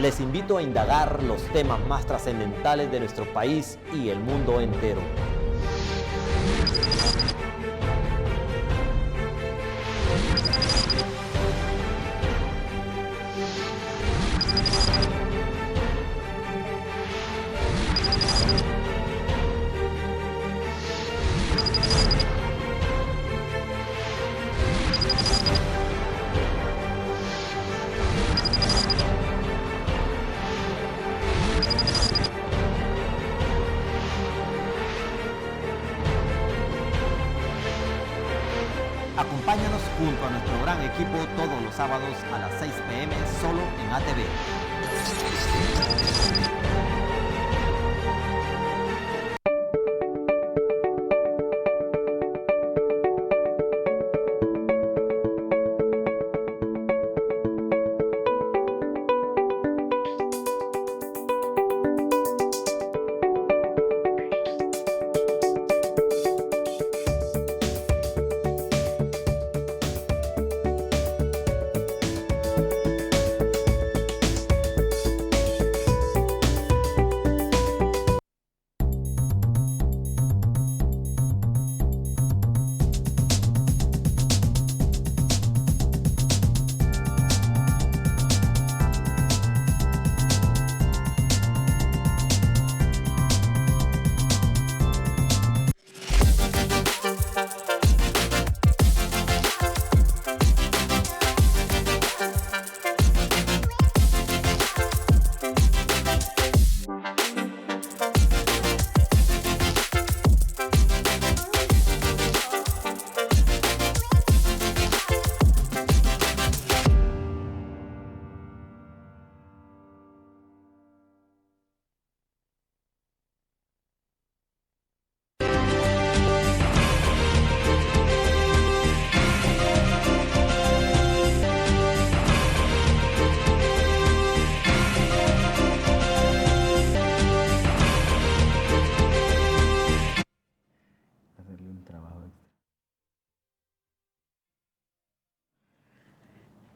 Les invito a indagar los temas más trascendentales de nuestro país y el mundo entero. Acompáñanos junto a nuestro gran equipo todos los sábados a las 6 p.m. solo en ATV.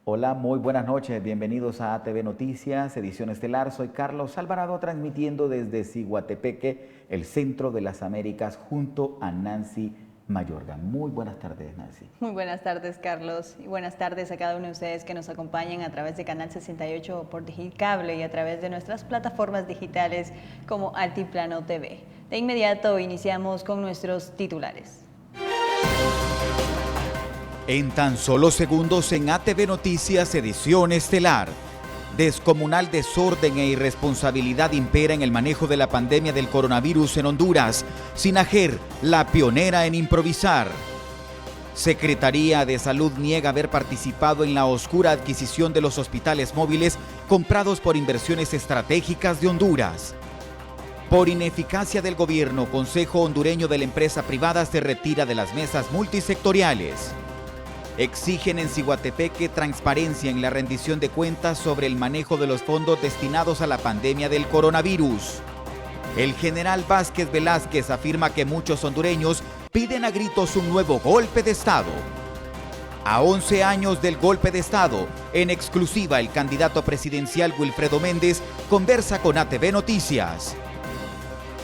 Hola, muy buenas noches, bienvenidos a ATV Noticias, edición estelar. Soy Carlos Alvarado, transmitiendo desde Ciguatepeque, el centro de las Américas, junto a Nancy Mayorga. Muy buenas tardes, Nancy. Muy buenas tardes, Carlos, y buenas tardes a cada uno de ustedes que nos acompañan a través de Canal 68 por Digicable y a través de nuestras plataformas digitales como Altiplano TV. De inmediato iniciamos con nuestros titulares. En tan solo segundos en ATV Noticias, edición estelar. Descomunal desorden e irresponsabilidad impera en el manejo de la pandemia del coronavirus en Honduras. SINAGER, la pionera en improvisar. Secretaría de Salud niega haber participado en la oscura adquisición de los hospitales móviles comprados por Inversiones Estratégicas de Honduras. Por ineficacia del gobierno, Consejo Hondureño de la Empresa Privada se retira de las mesas multisectoriales. Exigen en Ciguatepeque transparencia en la rendición de cuentas sobre el manejo de los fondos destinados a la pandemia del coronavirus. El general Vázquez Velázquez afirma que muchos hondureños piden a gritos un nuevo golpe de Estado. A 11 años del golpe de Estado, en exclusiva el candidato presidencial Wilfredo Méndez conversa con ATV Noticias.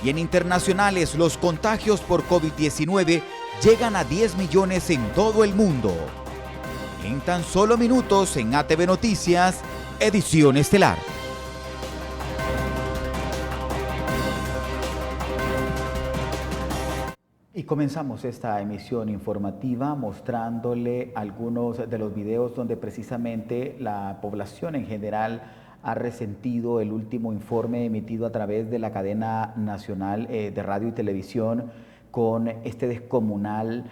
Y en internacionales, los contagios por COVID-19 llegan a 10 millones en todo el mundo. En tan solo minutos en ATV Noticias, edición estelar. Y comenzamos esta emisión informativa mostrándole algunos de los videos donde precisamente la población en general ha resentido el último informe emitido a través de la cadena nacional de radio y televisión con este descomunal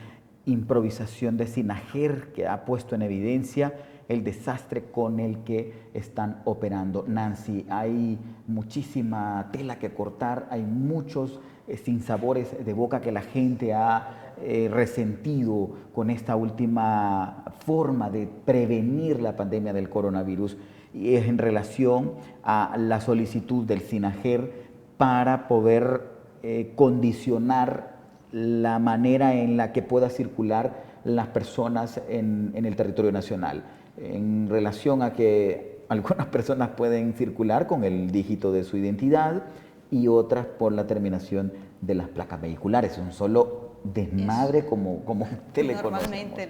improvisación de SINAGER, que ha puesto en evidencia el desastre con el que están operando. Nancy, hay muchísima tela que cortar, hay muchos sinsabores de boca que la gente ha resentido con esta última forma de prevenir la pandemia del coronavirus, y es en relación a la solicitud del SINAGER para poder condicionar la manera en la que pueda circular las personas en el territorio nacional, en relación a que algunas personas pueden circular con el dígito de su identidad y otras por la terminación de las placas vehiculares. Un solo desmadre como usted le conoce. Normalmente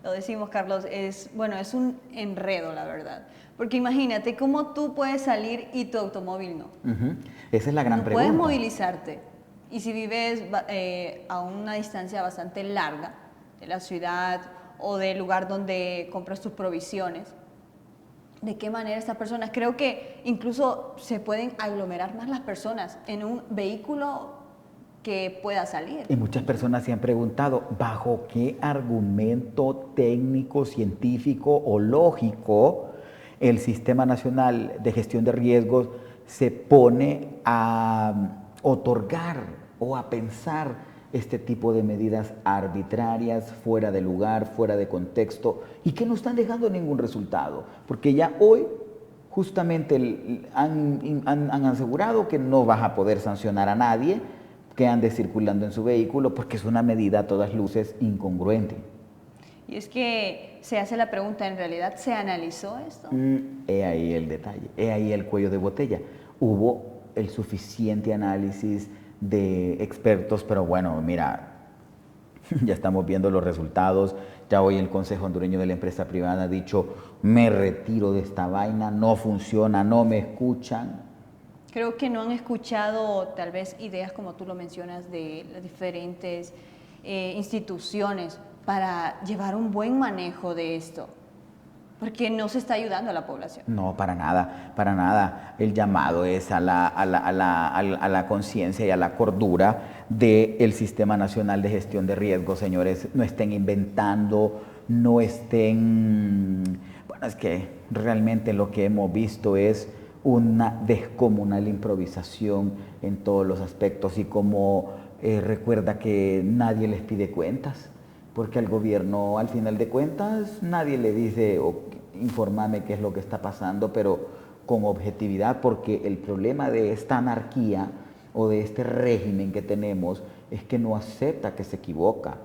lo decimos, Carlos, es un enredo, la verdad. Porque imagínate cómo tú puedes salir y tu automóvil no. Esa es la gran pregunta. Puedes movilizarte. Y si vives a una distancia bastante larga de la ciudad o del lugar donde compras tus provisiones, ¿de qué manera estas personas? Creo que incluso se pueden aglomerar más las personas en un vehículo que pueda salir. Y muchas personas se han preguntado, ¿bajo qué argumento técnico, científico o lógico el Sistema Nacional de Gestión de Riesgos se pone a otorgar o a pensar este tipo de medidas arbitrarias, fuera de lugar, fuera de contexto, y que no están dejando ningún resultado? Porque ya hoy justamente han asegurado que no vas a poder sancionar a nadie que ande circulando en su vehículo, porque es una medida a todas luces incongruente. Y es que se hace la pregunta, ¿en realidad se analizó esto? He ahí el detalle, he ahí el cuello de botella. Hubo el suficiente análisis de expertos, pero bueno, mira, ya estamos viendo los resultados. Ya hoy el Consejo Hondureño de la Empresa Privada ha dicho, me retiro de esta vaina, no funciona, no me escuchan. Creo que no han escuchado tal vez ideas como tú lo mencionas de las diferentes instituciones para llevar un buen manejo de esto, porque no se está ayudando a la población. No, para nada, para nada. El llamado es a la conciencia y a la cordura del Sistema Nacional de Gestión de Riesgos, señores. No estén inventando, no estén... Bueno, es que realmente lo que hemos visto es una descomunal improvisación en todos los aspectos, y como recuerda que nadie les pide cuentas, porque al gobierno al final de cuentas nadie le dice infórmame qué es lo que está pasando, pero con objetividad, porque el problema de esta anarquía o de este régimen que tenemos es que no acepta que se equivoca,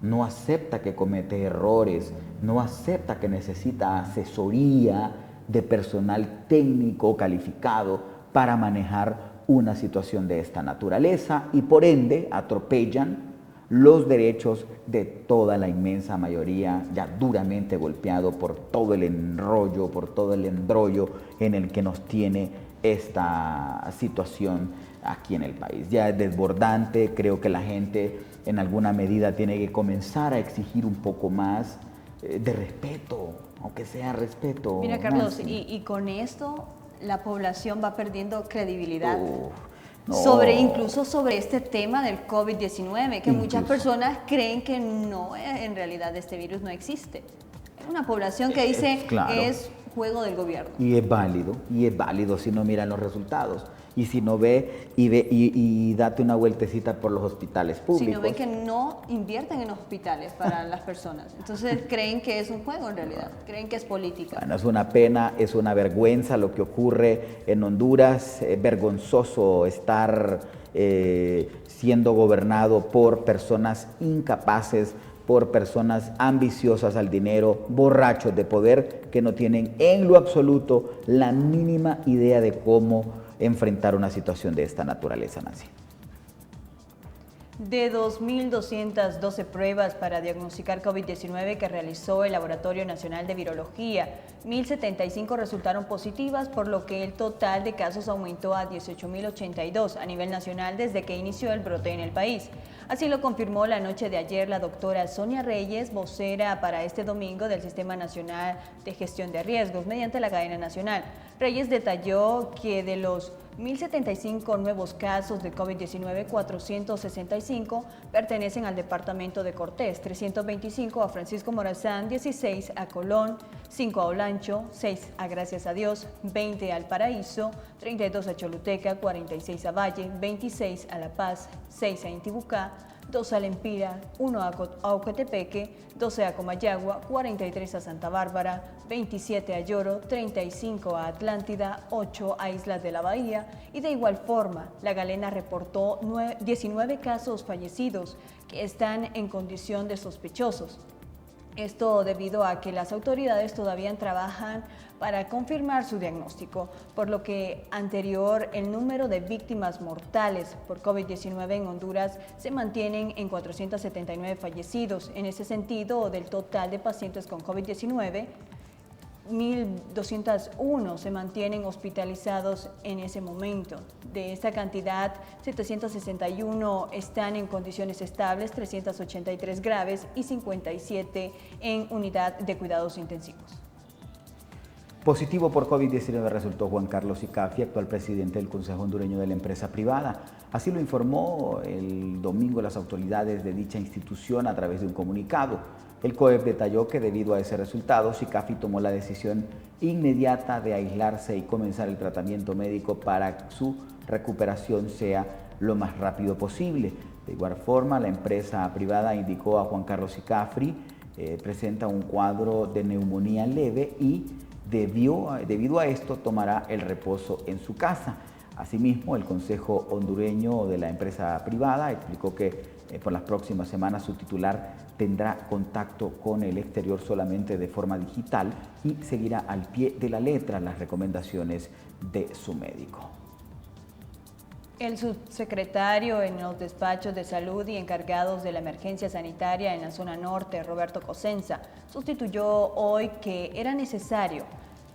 no acepta que comete errores, no acepta que necesita asesoría de personal técnico calificado para manejar una situación de esta naturaleza, y por ende atropellan los derechos de toda la inmensa mayoría, ya duramente golpeado por todo el enrollo, por todo el embrollo en el que nos tiene esta situación aquí en el país. Ya es desbordante. Creo que la gente en alguna medida tiene que comenzar a exigir un poco más de respeto, aunque sea respeto. Mira, Carlos, y con esto la población va perdiendo credibilidad. No. Incluso sobre este tema del COVID-19, que muchas personas creen que no, en realidad este virus no existe. Es una población que dice claro, es juego del gobierno. Y es válido si no miran los resultados. Y si no ve y date una vueltecita por los hospitales públicos. Si no ven que no invierten en hospitales para las personas. Entonces creen que es un juego en realidad, creen que es política. Bueno, es una pena, es una vergüenza lo que ocurre en Honduras. Es vergonzoso estar siendo gobernado por personas incapaces, por personas ambiciosas al dinero, borrachos de poder, que no tienen en lo absoluto la mínima idea de cómo enfrentar una situación de esta naturaleza, Nancy. De 2.212 pruebas para diagnosticar COVID-19 que realizó el Laboratorio Nacional de Virología, 1.075 resultaron positivas, por lo que el total de casos aumentó a 18.082 a nivel nacional desde que inició el brote en el país. Así lo confirmó la noche de ayer la doctora Sonia Reyes, vocera para este domingo del Sistema Nacional de Gestión de Riesgos, mediante la cadena nacional. Reyes detalló que de los 1.075 nuevos casos de COVID-19, 465 pertenecen al departamento de Cortés, 325 a Francisco Morazán, 16 a Colón, 5 a Olancho, 6 a Gracias a Dios, 20 al Paraíso, 32 a Choluteca, 46 a Valle, 26 a La Paz, 6 a Intibucá, 2 a Lempira, 1 a Ocotepeque, 12 a Comayagua, 43 a Santa Bárbara, 27 a Lloro, 35 a Atlántida, 8 a Islas de la Bahía, y de igual forma, La Galena reportó 19 casos fallecidos que están en condición de sospechosos. Esto debido a que las autoridades todavía trabajan para confirmar su diagnóstico, por lo que el número de víctimas mortales por COVID-19 en Honduras se mantienen en 479 fallecidos. En ese sentido, del total de pacientes con COVID-19, 1.201 se mantienen hospitalizados en ese momento. De esta cantidad, 761 están en condiciones estables, 383 graves y 57 en unidad de cuidados intensivos. Positivo por COVID-19 resultó Juan Carlos Icafi, actual presidente del Consejo Hondureño de la Empresa Privada. Así lo informó el domingo las autoridades de dicha institución a través de un comunicado. El COEP detalló que debido a ese resultado, Icafi tomó la decisión inmediata de aislarse y comenzar el tratamiento médico para que su recuperación sea lo más rápido posible. De igual forma, la empresa privada indicó a Juan Carlos Icafi presenta un cuadro de neumonía leve y debido a esto tomará el reposo en su casa. Asimismo, el Consejo Hondureño de la Empresa Privada explicó que por las próximas semanas su titular tendrá contacto con el exterior solamente de forma digital y seguirá al pie de la letra las recomendaciones de su médico. El subsecretario en los despachos de salud y encargados de la emergencia sanitaria en la zona norte, Roberto Cosenza, sustituyó hoy que era necesario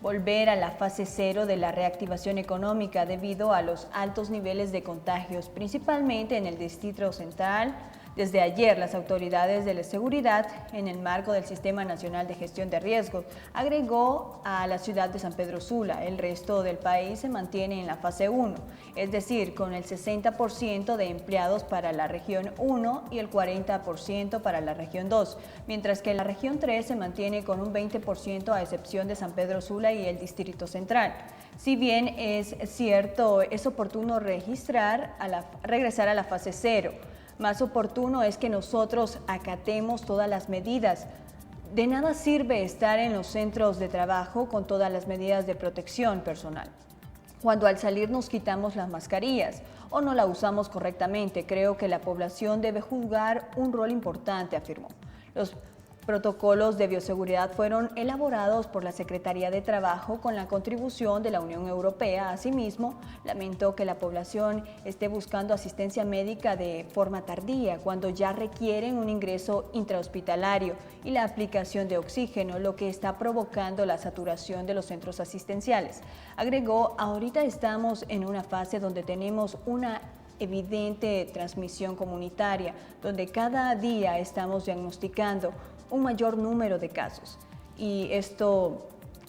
volver a la fase 0 de la reactivación económica debido a los altos niveles de contagios, principalmente en el Distrito Central. Desde ayer, las autoridades de la seguridad, en el marco del Sistema Nacional de Gestión de Riesgos, agregó a la ciudad de San Pedro Sula. El resto del país se mantiene en la fase 1, es decir, con el 60% de empleados para la región 1 y el 40% para la región 2, mientras que la región 3 se mantiene con un 20% a excepción de San Pedro Sula y el Distrito Central. Si bien es cierto, es oportuno regresar a la fase 0. Más oportuno es que nosotros acatemos todas las medidas. De nada sirve estar en los centros de trabajo con todas las medidas de protección personal, cuando al salir nos quitamos las mascarillas o no la usamos correctamente. Creo que la población debe jugar un rol importante, afirmó. Los protocolos de bioseguridad fueron elaborados por la Secretaría de Trabajo con la contribución de la Unión Europea. Asimismo, lamentó que la población esté buscando asistencia médica de forma tardía, cuando ya requieren un ingreso intrahospitalario y la aplicación de oxígeno, lo que está provocando la saturación de los centros asistenciales. Agregó, ahorita estamos en una fase donde tenemos una evidente transmisión comunitaria, donde cada día estamos diagnosticando un mayor número de casos. Y esto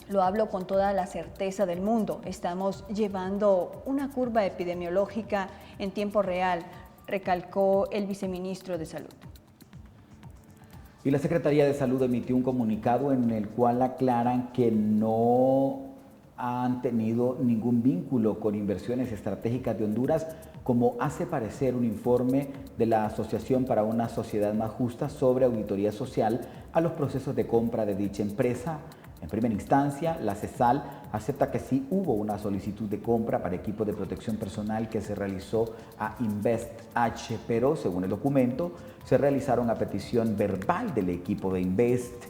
lo hablo con toda la certeza del mundo. Estamos llevando una curva epidemiológica en tiempo real, recalcó el viceministro de Salud. Y la Secretaría de Salud emitió un comunicado en el cual aclaran que no han tenido ningún vínculo con inversiones estratégicas de Honduras, como hace parecer un informe de la Asociación para una Sociedad Más Justa sobre auditoría social a los procesos de compra de dicha empresa. En primera instancia, la CESAL acepta que sí hubo una solicitud de compra para equipo de protección personal que se realizó a InvestH, pero según el documento, se realizaron a petición verbal del equipo de Invest.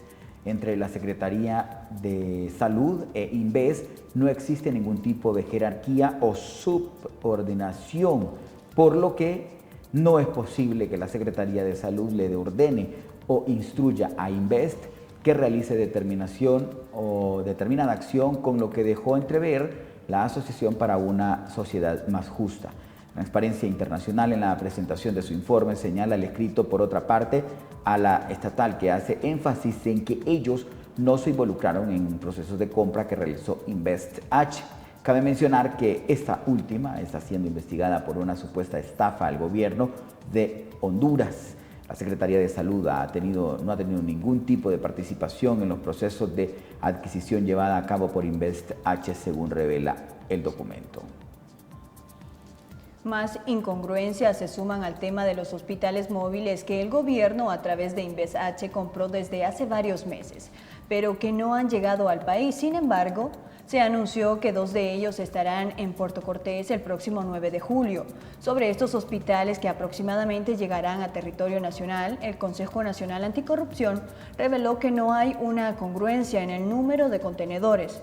Entre la Secretaría de Salud e Invest no existe ningún tipo de jerarquía o subordinación, por lo que no es posible que la Secretaría de Salud le ordene o instruya a Invest que realice determinada acción, con lo que dejó entrever la Asociación para una Sociedad Más Justa. Transparencia Internacional, en la presentación de su informe, señala el escrito, por otra parte, a la estatal, que hace énfasis en que ellos no se involucraron en procesos de compra que realizó InvestH. Cabe mencionar que esta última está siendo investigada por una supuesta estafa al gobierno de Honduras. La Secretaría de Salud no ha tenido ningún tipo de participación en los procesos de adquisición llevada a cabo por InvestH, según revela el documento. Más incongruencias se suman al tema de los hospitales móviles que el gobierno a través de InvestH compró desde hace varios meses, pero que no han llegado al país. Sin embargo, Se anunció que 2 de ellos estarán en Puerto Cortés el próximo 9 de julio. Sobre estos hospitales que aproximadamente llegarán a territorio nacional, el Consejo Nacional Anticorrupción reveló que no hay una congruencia en el número de contenedores,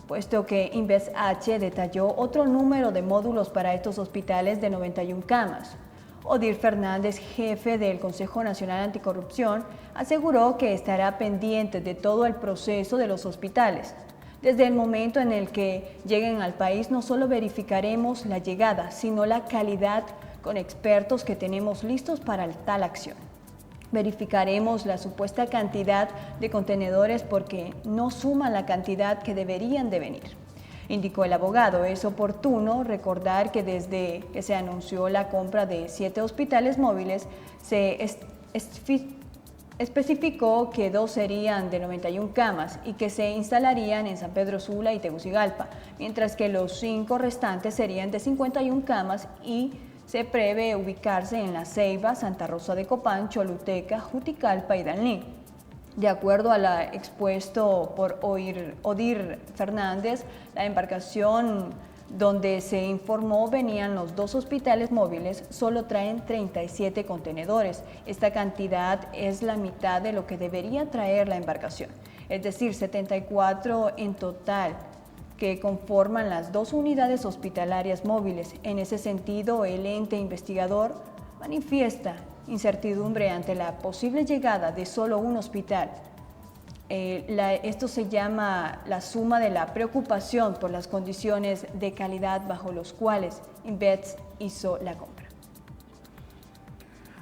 puesto que InvestH detalló otro número de módulos para estos hospitales de 91 camas. Odir Fernández, jefe del Consejo Nacional Anticorrupción, aseguró que estará pendiente de todo el proceso de los hospitales. Desde el momento en el que lleguen al país, no solo verificaremos la llegada, sino la calidad con expertos que tenemos listos para tal acción. Verificaremos la supuesta cantidad de contenedores porque no suman la cantidad que deberían de venir. Indicó el abogado, es oportuno recordar que desde que se anunció la compra de 7 hospitales móviles, se especificó que 2 serían de 91 camas y que se instalarían en San Pedro Sula y Tegucigalpa, mientras que los 5 restantes serían de 51 camas y se prevé ubicarse en La Ceiba, Santa Rosa de Copán, Choluteca, Juticalpa y Danlí. De acuerdo a lo expuesto por Odir Fernández, la embarcación donde se informó venían los 2 hospitales móviles solo traen 37 contenedores. Esta cantidad es la mitad de lo que debería traer la embarcación, es decir, 74 en total, que conforman las 2 unidades hospitalarias móviles. En ese sentido, el ente investigador manifiesta incertidumbre ante la posible llegada de solo un hospital. Esto se llama la suma de la preocupación por las condiciones de calidad bajo los cuales Invest hizo la compra.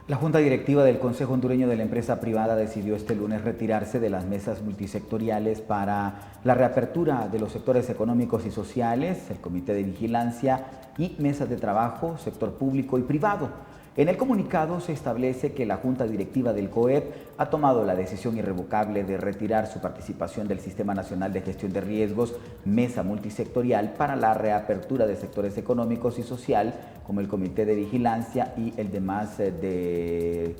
La Junta Directiva del Consejo Hondureño de la Empresa Privada decidió este lunes retirarse de las mesas multisectoriales para la reapertura de los sectores económicos y sociales, el Comité de Vigilancia y mesas de trabajo, sector público y privado. En el comunicado se establece que la Junta Directiva del COEP ha tomado la decisión irrevocable de retirar su participación del Sistema Nacional de Gestión de Riesgos, mesa multisectorial para la reapertura de sectores económicos y social, como el Comité de Vigilancia y el demás de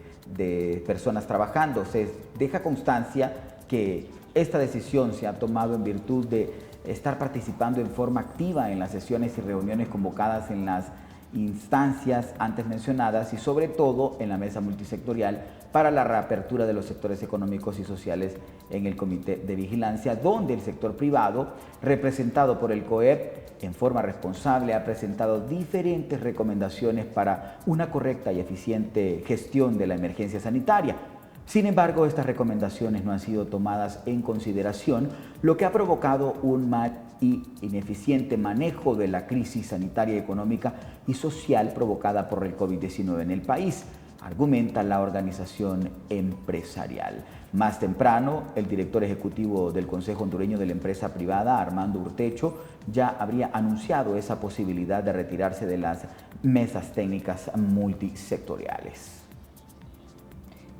personas trabajando. Se deja constancia que esta decisión se ha tomado en virtud de estar participando en forma activa en las sesiones y reuniones convocadas en las instancias antes mencionadas y sobre todo en la mesa multisectorial para la reapertura de los sectores económicos y sociales en el Comité de Vigilancia, donde el sector privado, representado por el COEP, en forma responsable ha presentado diferentes recomendaciones para una correcta y eficiente gestión de la emergencia sanitaria. Sin embargo, estas recomendaciones no han sido tomadas en consideración, lo que ha provocado un mal y ineficiente manejo de la crisis sanitaria, económica y social provocada por el COVID-19 en el país, argumenta la organización empresarial. Más temprano, el director ejecutivo del Consejo Hondureño de la Empresa Privada, Armando Urtecho, ya habría anunciado esa posibilidad de retirarse de las mesas técnicas multisectoriales.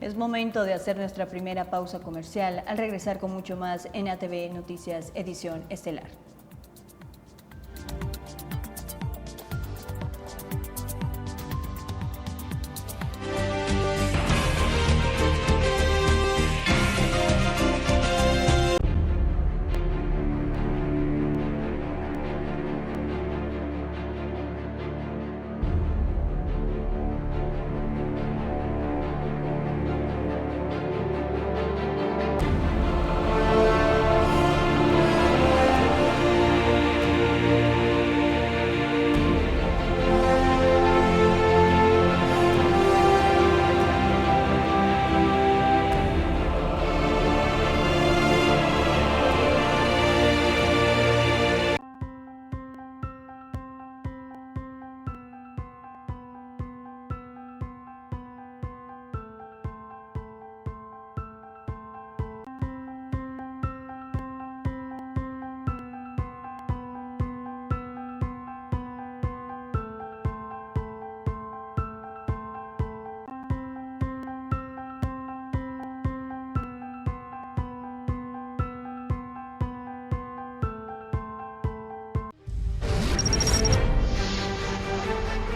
Es momento de hacer nuestra primera pausa comercial. Al regresar con mucho más en ATV Noticias, edición estelar.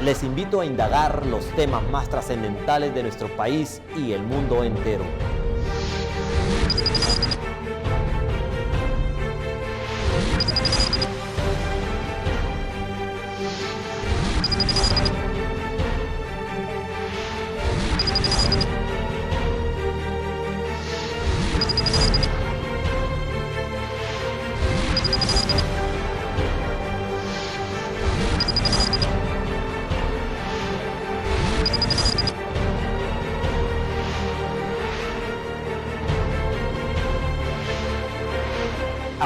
Les invito a indagar los temas más trascendentales de nuestro país y el mundo entero.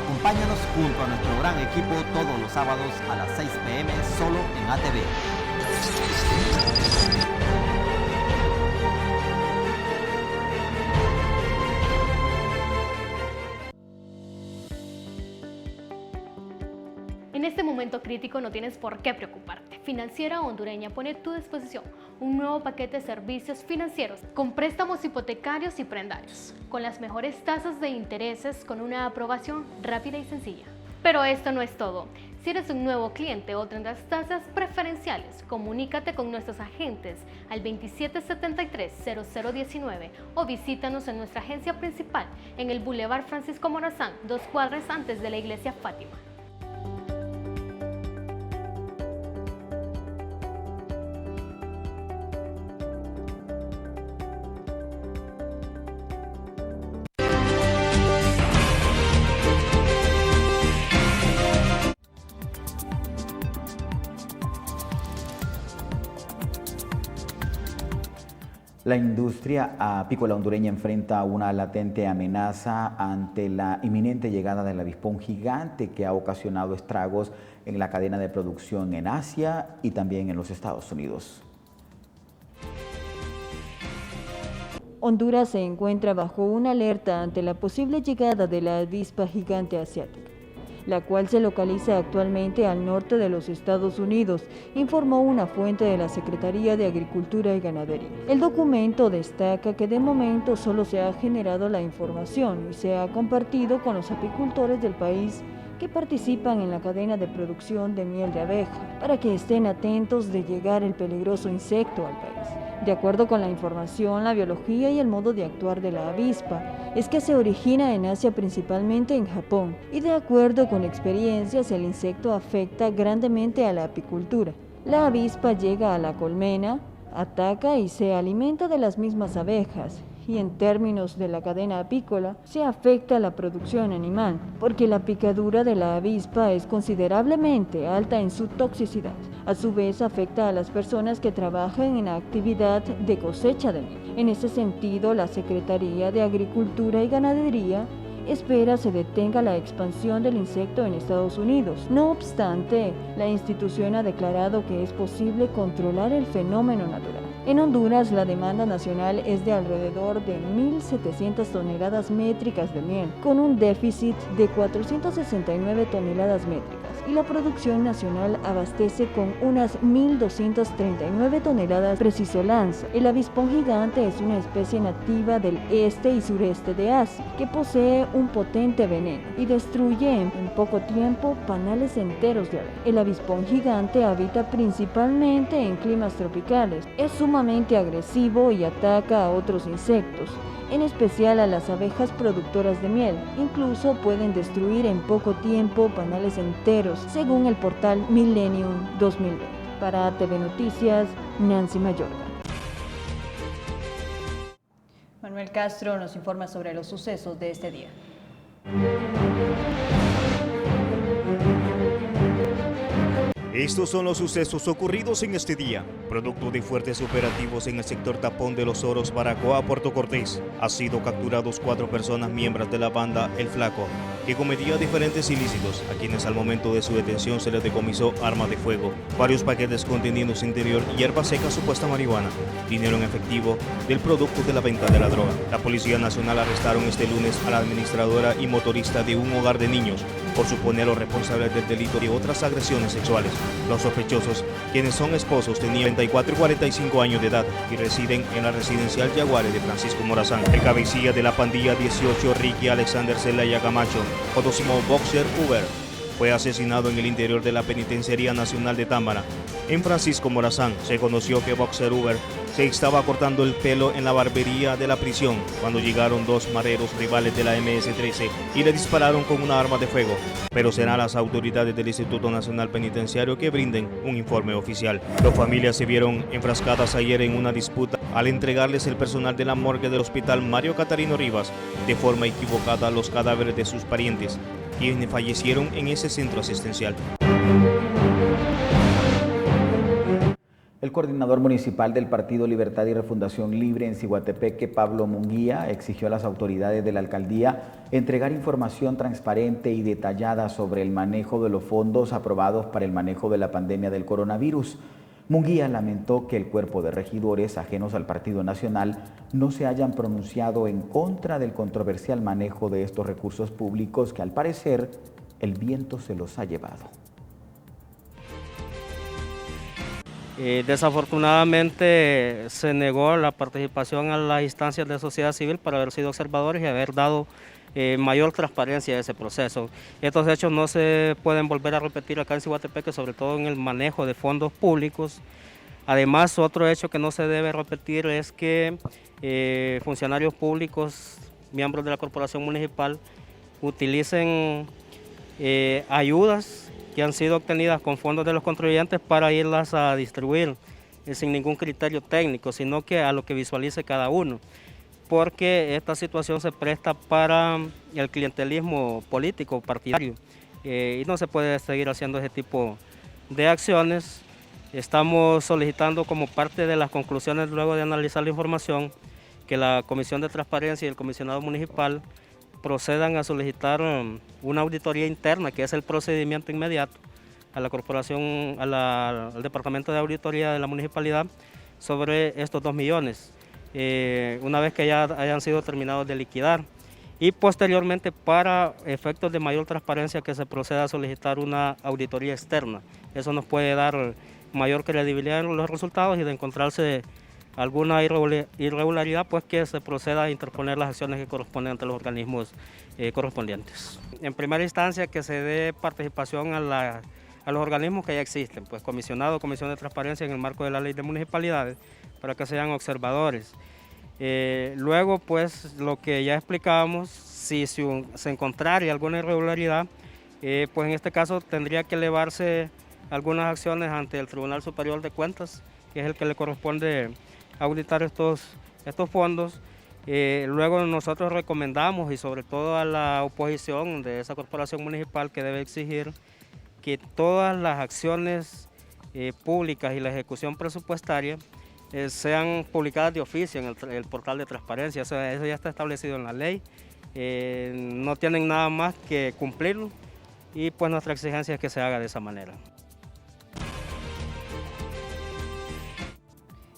Acompáñanos junto a nuestro gran equipo todos los sábados a las 6 p.m. solo en ATV. En este momento crítico no tienes por qué preocuparte. Financiera Hondureña pone a tu disposición un nuevo paquete de servicios financieros con préstamos hipotecarios y prendarios, con las mejores tasas de intereses, con una aprobación rápida y sencilla. Pero esto no es todo. Si eres un nuevo cliente o tendrás tasas preferenciales, comunícate con nuestros agentes al 2773-0019 o visítanos en nuestra agencia principal en el Boulevard Francisco Morazán, 2 cuadras antes de la Iglesia Fátima. La industria apícola hondureña enfrenta una latente amenaza ante la inminente llegada del avispón gigante que ha ocasionado estragos en la cadena de producción en Asia y también en los Estados Unidos. Honduras se encuentra bajo una alerta ante la posible llegada de la avispa gigante asiática, la cual se localiza actualmente al norte de los Estados Unidos, informó una fuente de la Secretaría de Agricultura y Ganadería. El documento destaca que de momento solo se ha generado la información y se ha compartido con los apicultores del país que participan en la cadena de producción de miel de abeja, para que estén atentos de llegar el peligroso insecto al país. De acuerdo con la información, la biología y el modo de actuar de la avispa es que se origina en Asia, principalmente en Japón, y de acuerdo con experiencias, el insecto afecta grandemente a la apicultura. La avispa llega a la colmena, ataca y se alimenta de las mismas abejas, y en términos de la cadena apícola, se afecta a la producción animal, porque la picadura de la avispa es considerablemente alta en su toxicidad. A su vez, afecta a las personas que trabajan en la actividad de cosecha de miel. En ese sentido, la Secretaría de Agricultura y Ganadería espera se detenga la expansión del insecto en Estados Unidos. No obstante, la institución ha declarado que es posible controlar el fenómeno natural. En Honduras, la demanda nacional es de alrededor de 1.700 toneladas métricas de miel, con un déficit de 469 toneladas métricas, y la producción nacional abastece con unas 1.239 toneladas preciso lanza. El avispón gigante es una especie nativa del este y sureste de Asia, que posee un potente veneno y destruye en poco tiempo panales enteros de abejas. El avispón gigante habita principalmente en climas tropicales. Es sumamente agresivo y ataca a otros insectos, en especial a las abejas productoras de miel. Incluso pueden destruir en poco tiempo panales enteros, según el portal Millennium 2020. Para ATV Noticias, Nancy Mayorga. Manuel Castro nos informa sobre los sucesos de este día. Estos son los sucesos ocurridos en este día. Producto de fuertes operativos en el sector Tapón de los Oros, Baracoa, Puerto Cortés, han sido capturados 4 personas miembros de la banda El Flaco, que cometía diferentes ilícitos, a quienes al momento de su detención se les decomisó arma de fuego, varios paquetes conteniendo en su interior hierba seca, supuesta marihuana, dinero en efectivo del producto de la venta de la droga. La Policía Nacional arrestaron este lunes a la administradora y motorista de un hogar de niños por suponerlos responsables del delito de otras agresiones sexuales. Los sospechosos, quienes son esposos, tenían 34 y 45 años de edad y residen en la residencial Yaguare de Francisco Morazán. El cabecilla de la pandilla 18, Ricky Alexander Zelaya Camacho, conocido como Boxer Uber, fue asesinado en el interior de la Penitenciaría Nacional de Támara. En Francisco Morazán se conoció que Boxer Uber se estaba cortando el pelo en la barbería de la prisión cuando llegaron 2 mareros rivales de la MS-13 y le dispararon con una arma de fuego, pero serán las autoridades del Instituto Nacional Penitenciario que brinden un informe oficial. Las familias se vieron enfrascadas ayer en una disputa al entregarles el personal de la morgue del Hospital Mario Catarino Rivas de forma equivocada los cadáveres de sus parientes, quienes fallecieron en ese centro asistencial. El coordinador municipal del Partido Libertad y Refundación Libre en Ciguatepeque, Pablo Munguía, exigió a las autoridades de la alcaldía entregar información transparente y detallada sobre el manejo de los fondos aprobados para el manejo de la pandemia del coronavirus. Munguía lamentó que el cuerpo de regidores ajenos al Partido Nacional no se hayan pronunciado en contra del controversial manejo de estos recursos públicos que al parecer el viento se los ha llevado. Desafortunadamente se negó la participación a las instancias de sociedad civil para haber sido observadores y haber dado mayor transparencia a ese proceso. Estos hechos no se pueden volver a repetir acá en Ciguatepeque, sobre todo en el manejo de fondos públicos. Además, otro hecho que no se debe repetir es que funcionarios públicos, miembros de la corporación municipal, utilicen ayudas que han sido obtenidas con fondos de los contribuyentes para irlas a distribuir sin ningún criterio técnico, sino que a lo que visualice cada uno, porque esta situación se presta para el clientelismo político partidario y no se puede seguir haciendo ese tipo de acciones. Estamos solicitando como parte de las conclusiones luego de analizar la información que la Comisión de Transparencia y el Comisionado Municipal procedan a solicitar una auditoría interna, que es el procedimiento inmediato, a la corporación, al Departamento de Auditoría de la Municipalidad sobre estos 2 millones, una vez que ya hayan sido terminados de liquidar. Y posteriormente, para efectos de mayor transparencia, que se proceda a solicitar una auditoría externa. Eso nos puede dar mayor credibilidad en los resultados y de encontrarse alguna irregularidad, pues que se proceda a interponer las acciones que corresponden ante los organismos correspondientes. En primera instancia, que se dé participación a los organismos que ya existen, pues comisionado, comisión de transparencia en el marco de la ley de municipalidades, para que sean observadores. Luego, pues lo que ya explicábamos, si se encontrara alguna irregularidad, pues en este caso tendría que elevarse algunas acciones ante el Tribunal Superior de Cuentas, que es el que le corresponde auditar estos fondos. Luego nosotros recomendamos, y sobre todo a la oposición de esa corporación municipal, que debe exigir que todas las acciones públicas y la ejecución presupuestaria sean publicadas de oficio en el portal de transparencia. Eso ya está establecido en la ley, no tienen nada más que cumplirlo y pues nuestra exigencia es que se haga de esa manera.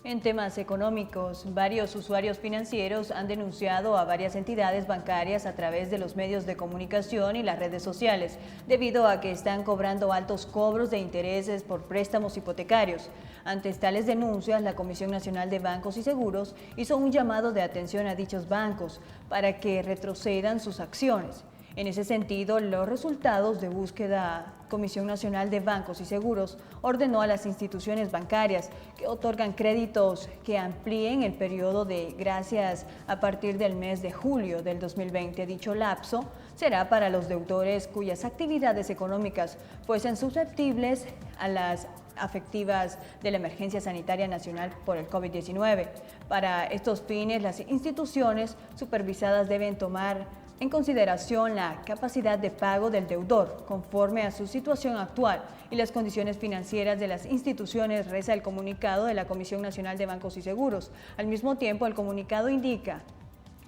En temas económicos, varios usuarios financieros han denunciado a varias entidades bancarias a través de los medios de comunicación y las redes sociales, debido a que están cobrando altos cobros de intereses por préstamos hipotecarios. Ante tales denuncias, la Comisión Nacional de Bancos y Seguros hizo un llamado de atención a dichos bancos para que retrocedan sus acciones. En ese sentido, los resultados de búsqueda, Comisión Nacional de Bancos y Seguros ordenó a las instituciones bancarias que otorgan créditos que amplíen el periodo de gracias a partir del mes de julio del 2020. Dicho lapso será para los deudores cuyas actividades económicas fuesen susceptibles a las afectivas de la emergencia sanitaria nacional por el COVID-19. Para estos fines, las instituciones supervisadas deben tomar en consideración la capacidad de pago del deudor conforme a su situación actual y las condiciones financieras de las instituciones, reza el comunicado de la Comisión Nacional de Bancos y Seguros. Al mismo tiempo, el comunicado indica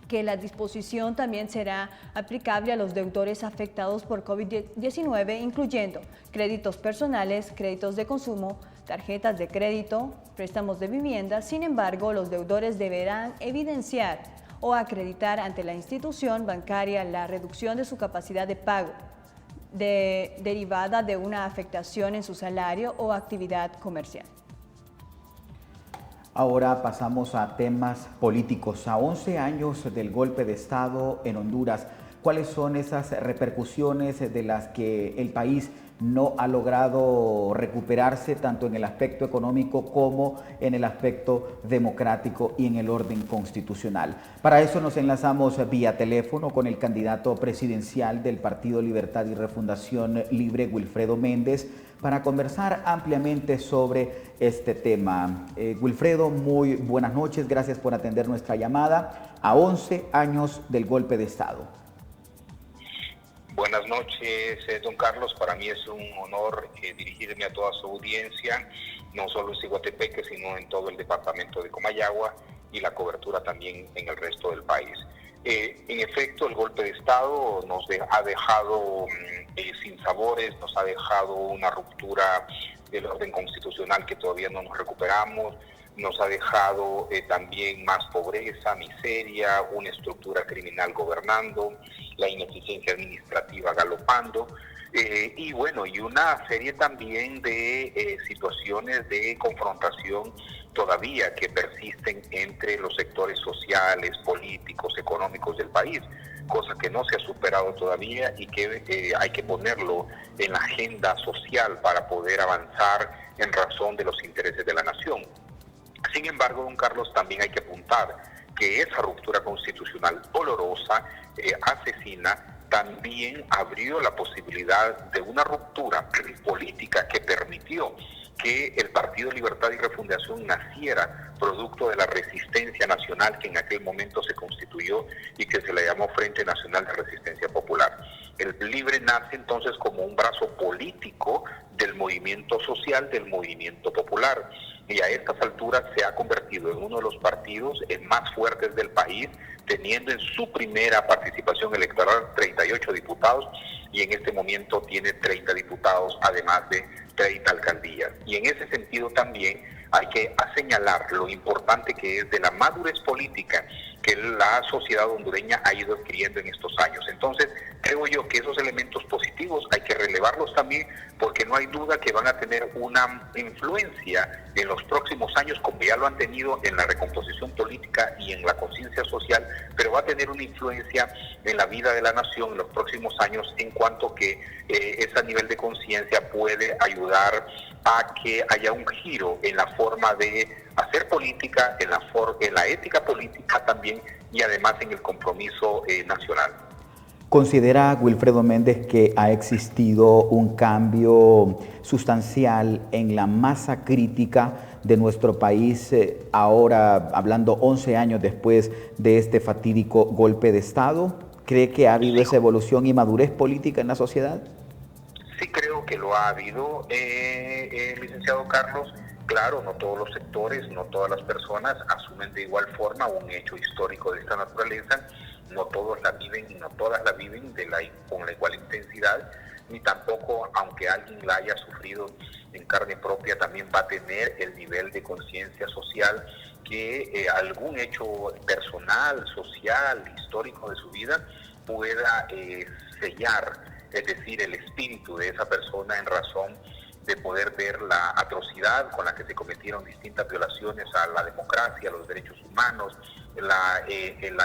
que la disposición también será aplicable a los deudores afectados por COVID-19, incluyendo créditos personales, créditos de consumo, tarjetas de crédito, préstamos de vivienda. Sin embargo, los deudores deberán evidenciar o acreditar ante la institución bancaria la reducción de su capacidad de pago derivada de una afectación en su salario o actividad comercial. Ahora pasamos a temas políticos. A 11 años del golpe de Estado en Honduras, ¿cuáles son esas repercusiones de las que el país no ha logrado recuperarse tanto en el aspecto económico como en el aspecto democrático y en el orden constitucional? Para eso nos enlazamos vía teléfono con el candidato presidencial del Partido Libertad y Refundación Libre, Wilfredo Méndez, para conversar ampliamente sobre este tema. Wilfredo, muy buenas noches, gracias por atender nuestra llamada a 11 años del golpe de Estado. Buenas noches, don Carlos. Para mí es un honor dirigirme a toda su audiencia, no solo en Ciguatepeque, sino en todo el departamento de Comayagua y la cobertura también en el resto del país. En efecto, el golpe de Estado nos ha dejado sin sabores, nos ha dejado una ruptura del orden constitucional que todavía no nos recuperamos, nos ha dejado también más pobreza, miseria, una estructura criminal gobernando, la ineficiencia administrativa galopando, y bueno, y una serie también de situaciones de confrontación todavía que persisten entre los sectores sociales, políticos, económicos del país, cosa que no se ha superado todavía y que hay que ponerlo en la agenda social para poder avanzar en razón de los intereses de la nación. Sin embargo, don Carlos, también hay que apuntar que esa ruptura constitucional dolorosa, asesina, también abrió la posibilidad de una ruptura política que permitió que el Partido Libertad y Refundación naciera producto de la resistencia nacional que en aquel momento se constituyó y que se le llamó Frente Nacional de Resistencia Popular. El LIBRE nace entonces como un brazo político del movimiento social, del movimiento popular, y a estas alturas se ha convertido en uno de los partidos más fuertes del país, teniendo en su primera participación electoral 38 diputados, y en este momento tiene 30 diputados, además de 30 alcaldías. Y en ese sentido también hay que señalar lo importante que es de la madurez política que la sociedad hondureña ha ido adquiriendo en estos años. Entonces, creo yo que esos elementos positivos hay que relevarlos también, porque no hay duda que van a tener una influencia en los próximos años, como ya lo han tenido en la recomposición política y en la conciencia social, pero va a tener una influencia en la vida de la nación en los próximos años, en cuanto que ese nivel de conciencia puede ayudar a que haya un giro en la forma de hacer política, en la ética política también, y además en el compromiso nacional. ¿Considera Wilfredo Méndez que ha existido un cambio sustancial en la masa crítica de nuestro país ahora, hablando 11 años después de este fatídico golpe de Estado? ¿Cree que ha habido esa evolución y madurez política en la sociedad? Sí, creo que lo ha habido, licenciado Carlos. Claro, no todos los sectores, no todas las personas asumen de igual forma un hecho histórico de esta naturaleza. No todos la viven y no todas la viven con la igual intensidad, ni tampoco, aunque alguien la haya sufrido en carne propia, también va a tener el nivel de conciencia social que algún hecho personal, social, histórico de su vida pueda sellar, es decir, el espíritu de esa persona en razón de poder ver la atrocidad con la que se cometieron distintas violaciones a la democracia, a los derechos humanos, la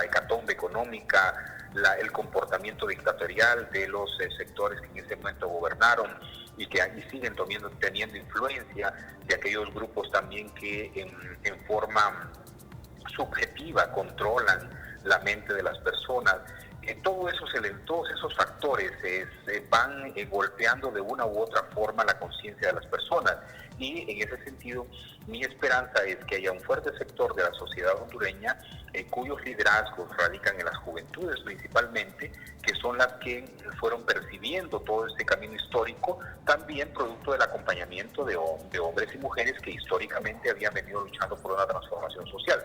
hecatombe económica, el comportamiento dictatorial de los sectores que en ese momento gobernaron y que ahí siguen teniendo influencia de aquellos grupos también que en forma subjetiva controlan la mente de las personas. Todos esos factores van golpeando de una u otra forma la conciencia de las personas, y en ese sentido mi esperanza es que haya un fuerte sector de la sociedad hondureña cuyos liderazgos radican en las juventudes principalmente, que son las que fueron percibiendo todo este camino histórico, también producto del acompañamiento de hombres y mujeres que históricamente habían venido luchando por una transformación social.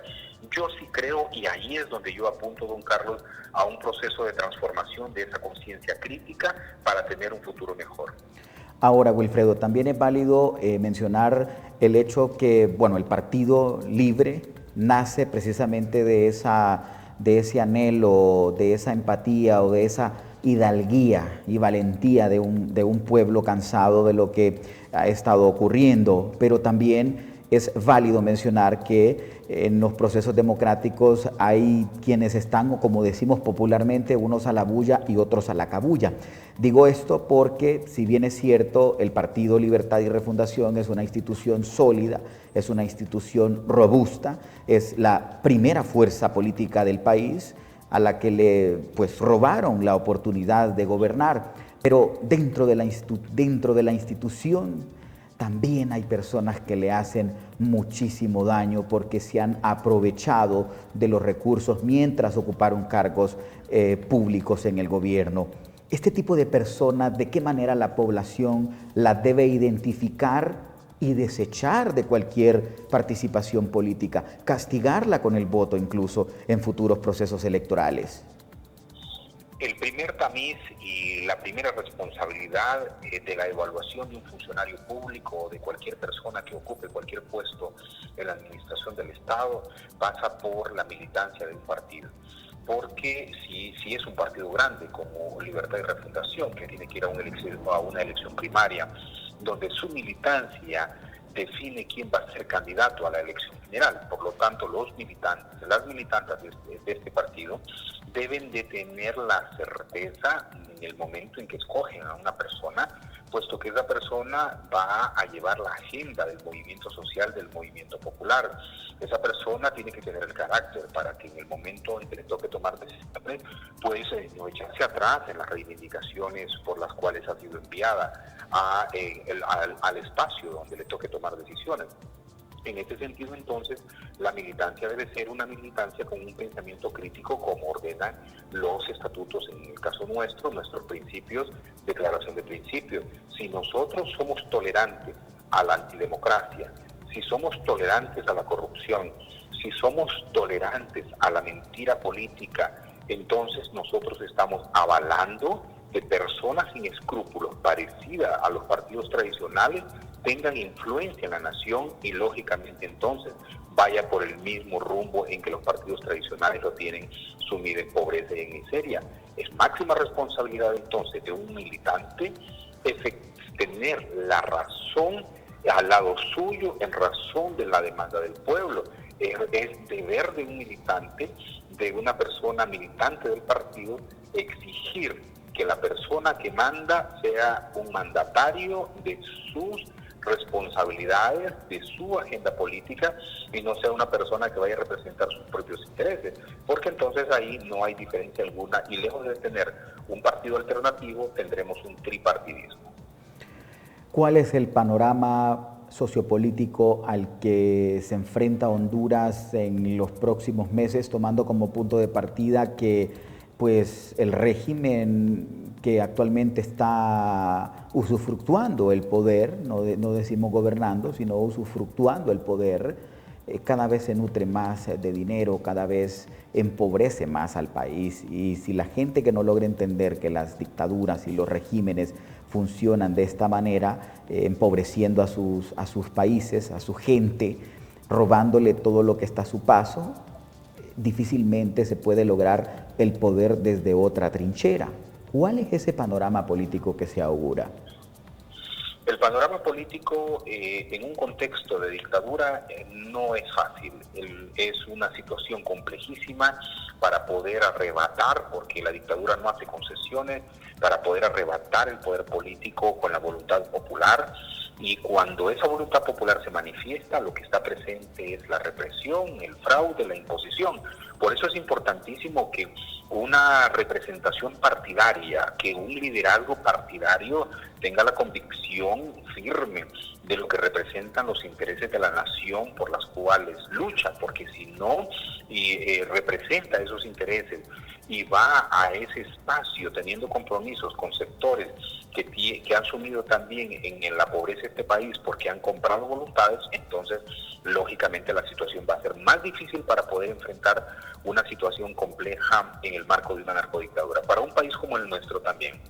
Yo sí creo, y ahí es donde yo apunto, don Carlos, a un proceso de transformación de esa conciencia crítica para tener un futuro mejor. Ahora, Wilfredo, también es válido mencionar el hecho que, bueno, el Partido Libre nace precisamente de ese anhelo, de esa empatía o de esa hidalguía y valentía de un pueblo cansado de lo que ha estado ocurriendo, pero también es válido mencionar que en los procesos democráticos hay quienes están, o como decimos popularmente, unos a la bulla y otros a la cabulla. Digo esto porque, si bien es cierto, el Partido Libertad y Refundación es una institución sólida, es una institución robusta, es la primera fuerza política del país a la que le robaron la oportunidad de gobernar, pero dentro de la institución también hay personas que le hacen muchísimo daño porque se han aprovechado de los recursos mientras ocuparon cargos públicos en el gobierno. Este tipo de personas, ¿de qué manera la población la debe identificar y desechar de cualquier participación política, castigarla con el voto incluso en futuros procesos electorales? El primer tamiz y la primera responsabilidad de la evaluación de un funcionario público o de cualquier persona que ocupe cualquier puesto en la administración del Estado pasa por la militancia de un partido. Porque si es un partido grande como Libertad y Refundación, que tiene que ir a una elección primaria, donde su militancia define quién va a ser candidato a la elección general. Por lo tanto, los militantes, las militantes de este partido deben de tener la certeza en el momento en que escogen a una persona, puesto que esa persona va a llevar la agenda del movimiento social, del movimiento popular. Esa persona tiene que tener el carácter para que en el momento en que le toque tomar decisiones, pues no echarse atrás en las reivindicaciones por las cuales ha sido enviada al espacio donde le toque tomar decisiones. En este sentido, entonces, la militancia debe ser una militancia con un pensamiento crítico, como ordenan los estatutos, en el caso nuestro, nuestros principios, declaración de principios. Si nosotros somos tolerantes a la antidemocracia, si somos tolerantes a la corrupción, si somos tolerantes a la mentira política, entonces nosotros estamos avalando que personas sin escrúpulos, parecidas a los partidos tradicionales, tengan influencia en la nación y lógicamente entonces vaya por el mismo rumbo en que los partidos tradicionales lo tienen, sumido en pobreza y en miseria. Es máxima responsabilidad entonces de un militante tener la razón al lado suyo en razón de la demanda del pueblo. Es deber de un militante, de una persona militante del partido, exigir que la persona que manda sea un mandatario de sus responsabilidades, de su agenda política, y no sea una persona que vaya a representar sus propios intereses, porque entonces ahí no hay diferencia alguna y lejos de tener un partido alternativo tendremos un tripartidismo. ¿Cuál es el panorama sociopolítico al que se enfrenta Honduras en los próximos meses, tomando como punto de partida que pues el régimen que actualmente está usufructuando el poder, no decimos gobernando, sino usufructuando el poder, cada vez se nutre más de dinero, cada vez empobrece más al país? Y si la gente que no logra entender que las dictaduras y los regímenes funcionan de esta manera, empobreciendo a sus países, a su gente, robándole todo lo que está a su paso, difícilmente se puede lograr el poder desde otra trinchera. ¿Cuál es ese panorama político que se augura? El panorama político en un contexto de dictadura no es fácil. Es una situación complejísima para poder arrebatar, porque la dictadura no hace concesiones, para poder arrebatar el poder político con la voluntad popular. Y cuando esa voluntad popular se manifiesta, lo que está presente es la represión, el fraude, la imposición. Por eso es importantísimo que una representación partidaria, que un liderazgo partidario tenga la convicción firme de lo que representan los intereses de la nación por las cuales lucha, porque si no representa esos intereses y va a ese espacio teniendo compromisos con sectores que han sumido también en la pobreza este país porque han comprado voluntades, entonces lógicamente la situación va a ser más difícil para poder enfrentar una situación compleja en el marco de una narcodictadura. Para un país como el nuestro también,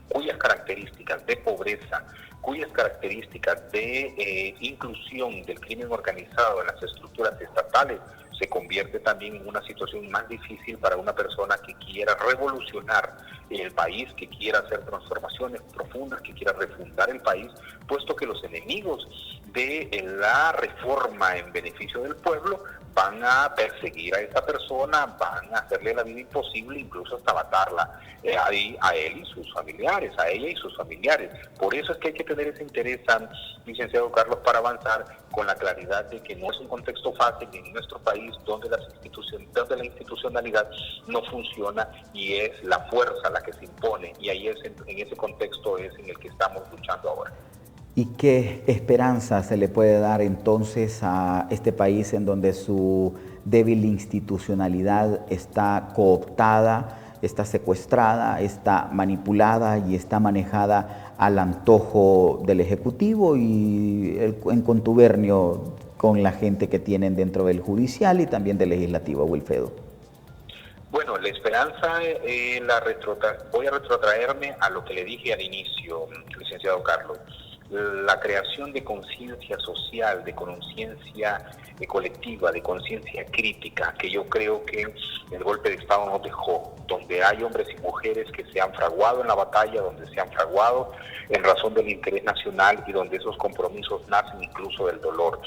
cuyas características de pobreza, cuyas características de inclusión del crimen organizado en las estructuras estatales, se convierte también en una situación más difícil para una persona que quiera revolucionar el país, que quiera hacer transformaciones profundas, que quiera refundar el país, puesto que los enemigos de la reforma en beneficio del pueblo van a perseguir a esa persona, van a hacerle la vida imposible, incluso hasta matarla a él y sus familiares, a ella y sus familiares. Por eso es que hay que tener ese interés, licenciado Carlos, para avanzar con la claridad de que no es un contexto fácil en nuestro país donde la institucionalidad no funciona y es la fuerza la que se impone, y ahí en ese contexto es en el que estamos luchando ahora. ¿Y qué esperanza se le puede dar entonces a este país en donde su débil institucionalidad está cooptada, está secuestrada, está manipulada y está manejada al antojo del Ejecutivo y en contubernio con la gente que tienen dentro del Judicial y también del Legislativo, Wilfredo. Bueno, la esperanza, voy a retrotraerme a lo que le dije al inicio, licenciado Carlos. La creación de conciencia social, de conciencia colectiva, de conciencia crítica, que yo creo que el golpe de Estado nos dejó, donde hay hombres y mujeres que se han fraguado en la batalla, donde se han fraguado en razón del interés nacional y donde esos compromisos nacen incluso del dolor,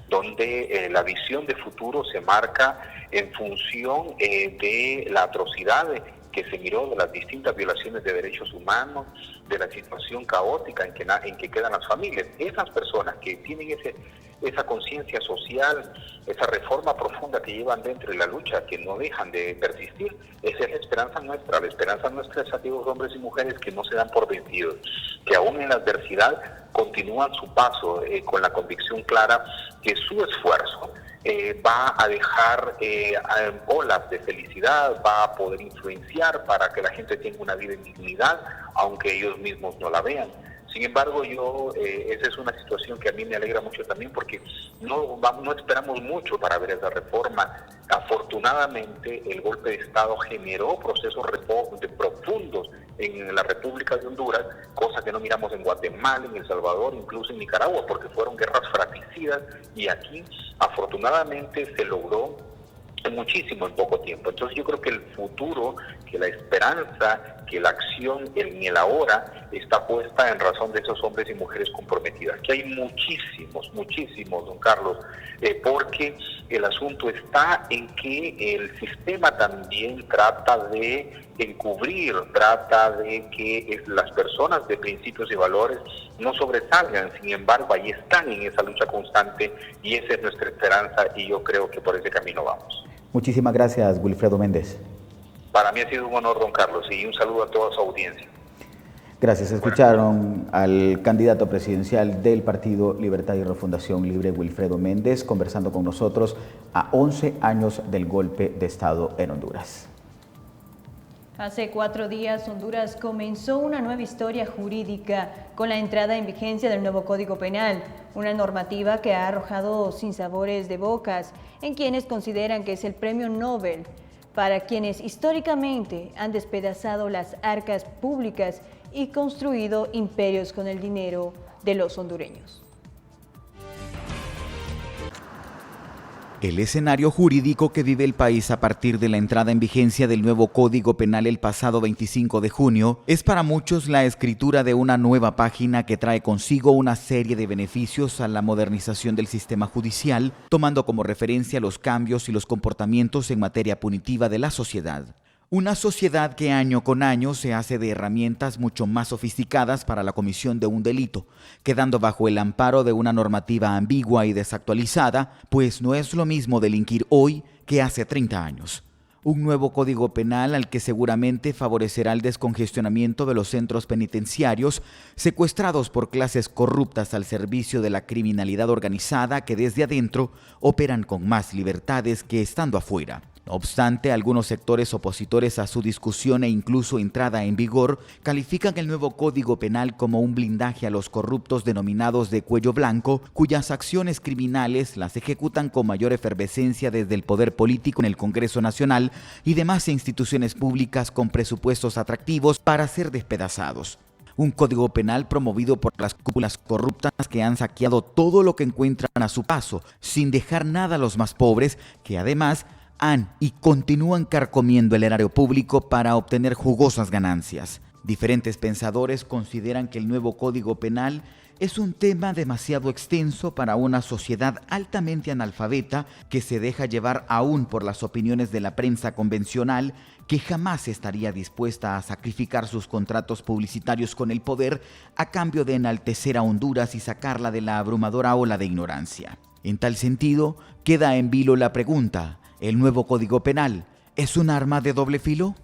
donde la visión de futuro se marca en función de la atrocidad que se miró, de las distintas violaciones de derechos humanos, de la situación caótica en que quedan las familias. Esas personas que tienen esa conciencia social, esa reforma profunda que llevan dentro de la lucha, que no dejan de persistir, esa es la esperanza nuestra. La esperanza nuestra es aquellos hombres y mujeres que no se dan por vencidos, que aún en la adversidad continúan su paso con la convicción clara que su esfuerzo va a dejar olas de felicidad, va a poder influenciar para que la gente tenga una vida en dignidad, aunque ellos mismos no la vean. Sin embargo, esa es una situación que a mí me alegra mucho también, porque no esperamos mucho para ver esa reforma. Afortunadamente, el golpe de Estado generó procesos profundos en la República de Honduras, cosa que no miramos en Guatemala, en El Salvador, incluso en Nicaragua, porque fueron guerras fratricidas, y aquí afortunadamente se logró muchísimo en poco tiempo. Entonces yo creo que el futuro, que la esperanza, que la acción en el ahora está puesta en razón de esos hombres y mujeres comprometidas, que hay muchísimos, don Carlos, porque el asunto está en que el sistema también trata de encubrir, trata de que las personas de principios y valores no sobresalgan. Sin embargo, ahí están en esa lucha constante y esa es nuestra esperanza, y yo creo que por ese camino vamos. Muchísimas gracias, Wilfredo Méndez. Para mí ha sido un honor, don Carlos, y un saludo a toda su audiencia. Gracias. Escucharon al candidato presidencial del Partido Libertad y Refundación Libre, Wilfredo Méndez, conversando con nosotros a 11 años del golpe de Estado en Honduras. Hace 4 días, Honduras comenzó una nueva historia jurídica con la entrada en vigencia del nuevo Código Penal, una normativa que ha arrojado sinsabores de bocas en quienes consideran que es el premio Nobel para quienes históricamente han despedazado las arcas públicas y construido imperios con el dinero de los hondureños. El escenario jurídico que vive el país a partir de la entrada en vigencia del nuevo Código Penal el pasado 25 de junio es para muchos la escritura de una nueva página que trae consigo una serie de beneficios a la modernización del sistema judicial, tomando como referencia los cambios y los comportamientos en materia punitiva de la sociedad. Una sociedad que año con año se hace de herramientas mucho más sofisticadas para la comisión de un delito, quedando bajo el amparo de una normativa ambigua y desactualizada, pues no es lo mismo delinquir hoy que hace 30 años. Un nuevo código penal al que seguramente favorecerá el descongestionamiento de los centros penitenciarios secuestrados por clases corruptas al servicio de la criminalidad organizada que desde adentro operan con más libertades que estando afuera. No obstante, algunos sectores opositores a su discusión e incluso entrada en vigor califican el nuevo Código Penal como un blindaje a los corruptos denominados de cuello blanco, cuyas acciones criminales las ejecutan con mayor efervescencia desde el poder político en el Congreso Nacional y demás instituciones públicas con presupuestos atractivos para ser despedazados. Un código penal promovido por las cúpulas corruptas que han saqueado todo lo que encuentran a su paso, sin dejar nada a los más pobres, que además han y continúan carcomiendo el erario público para obtener jugosas ganancias. Diferentes pensadores consideran que el nuevo Código Penal es un tema demasiado extenso para una sociedad altamente analfabeta que se deja llevar aún por las opiniones de la prensa convencional, que jamás estaría dispuesta a sacrificar sus contratos publicitarios con el poder a cambio de enaltecer a Honduras y sacarla de la abrumadora ola de ignorancia. En tal sentido, queda en vilo la pregunta: ¿el nuevo Código Penal es un arma de doble filo?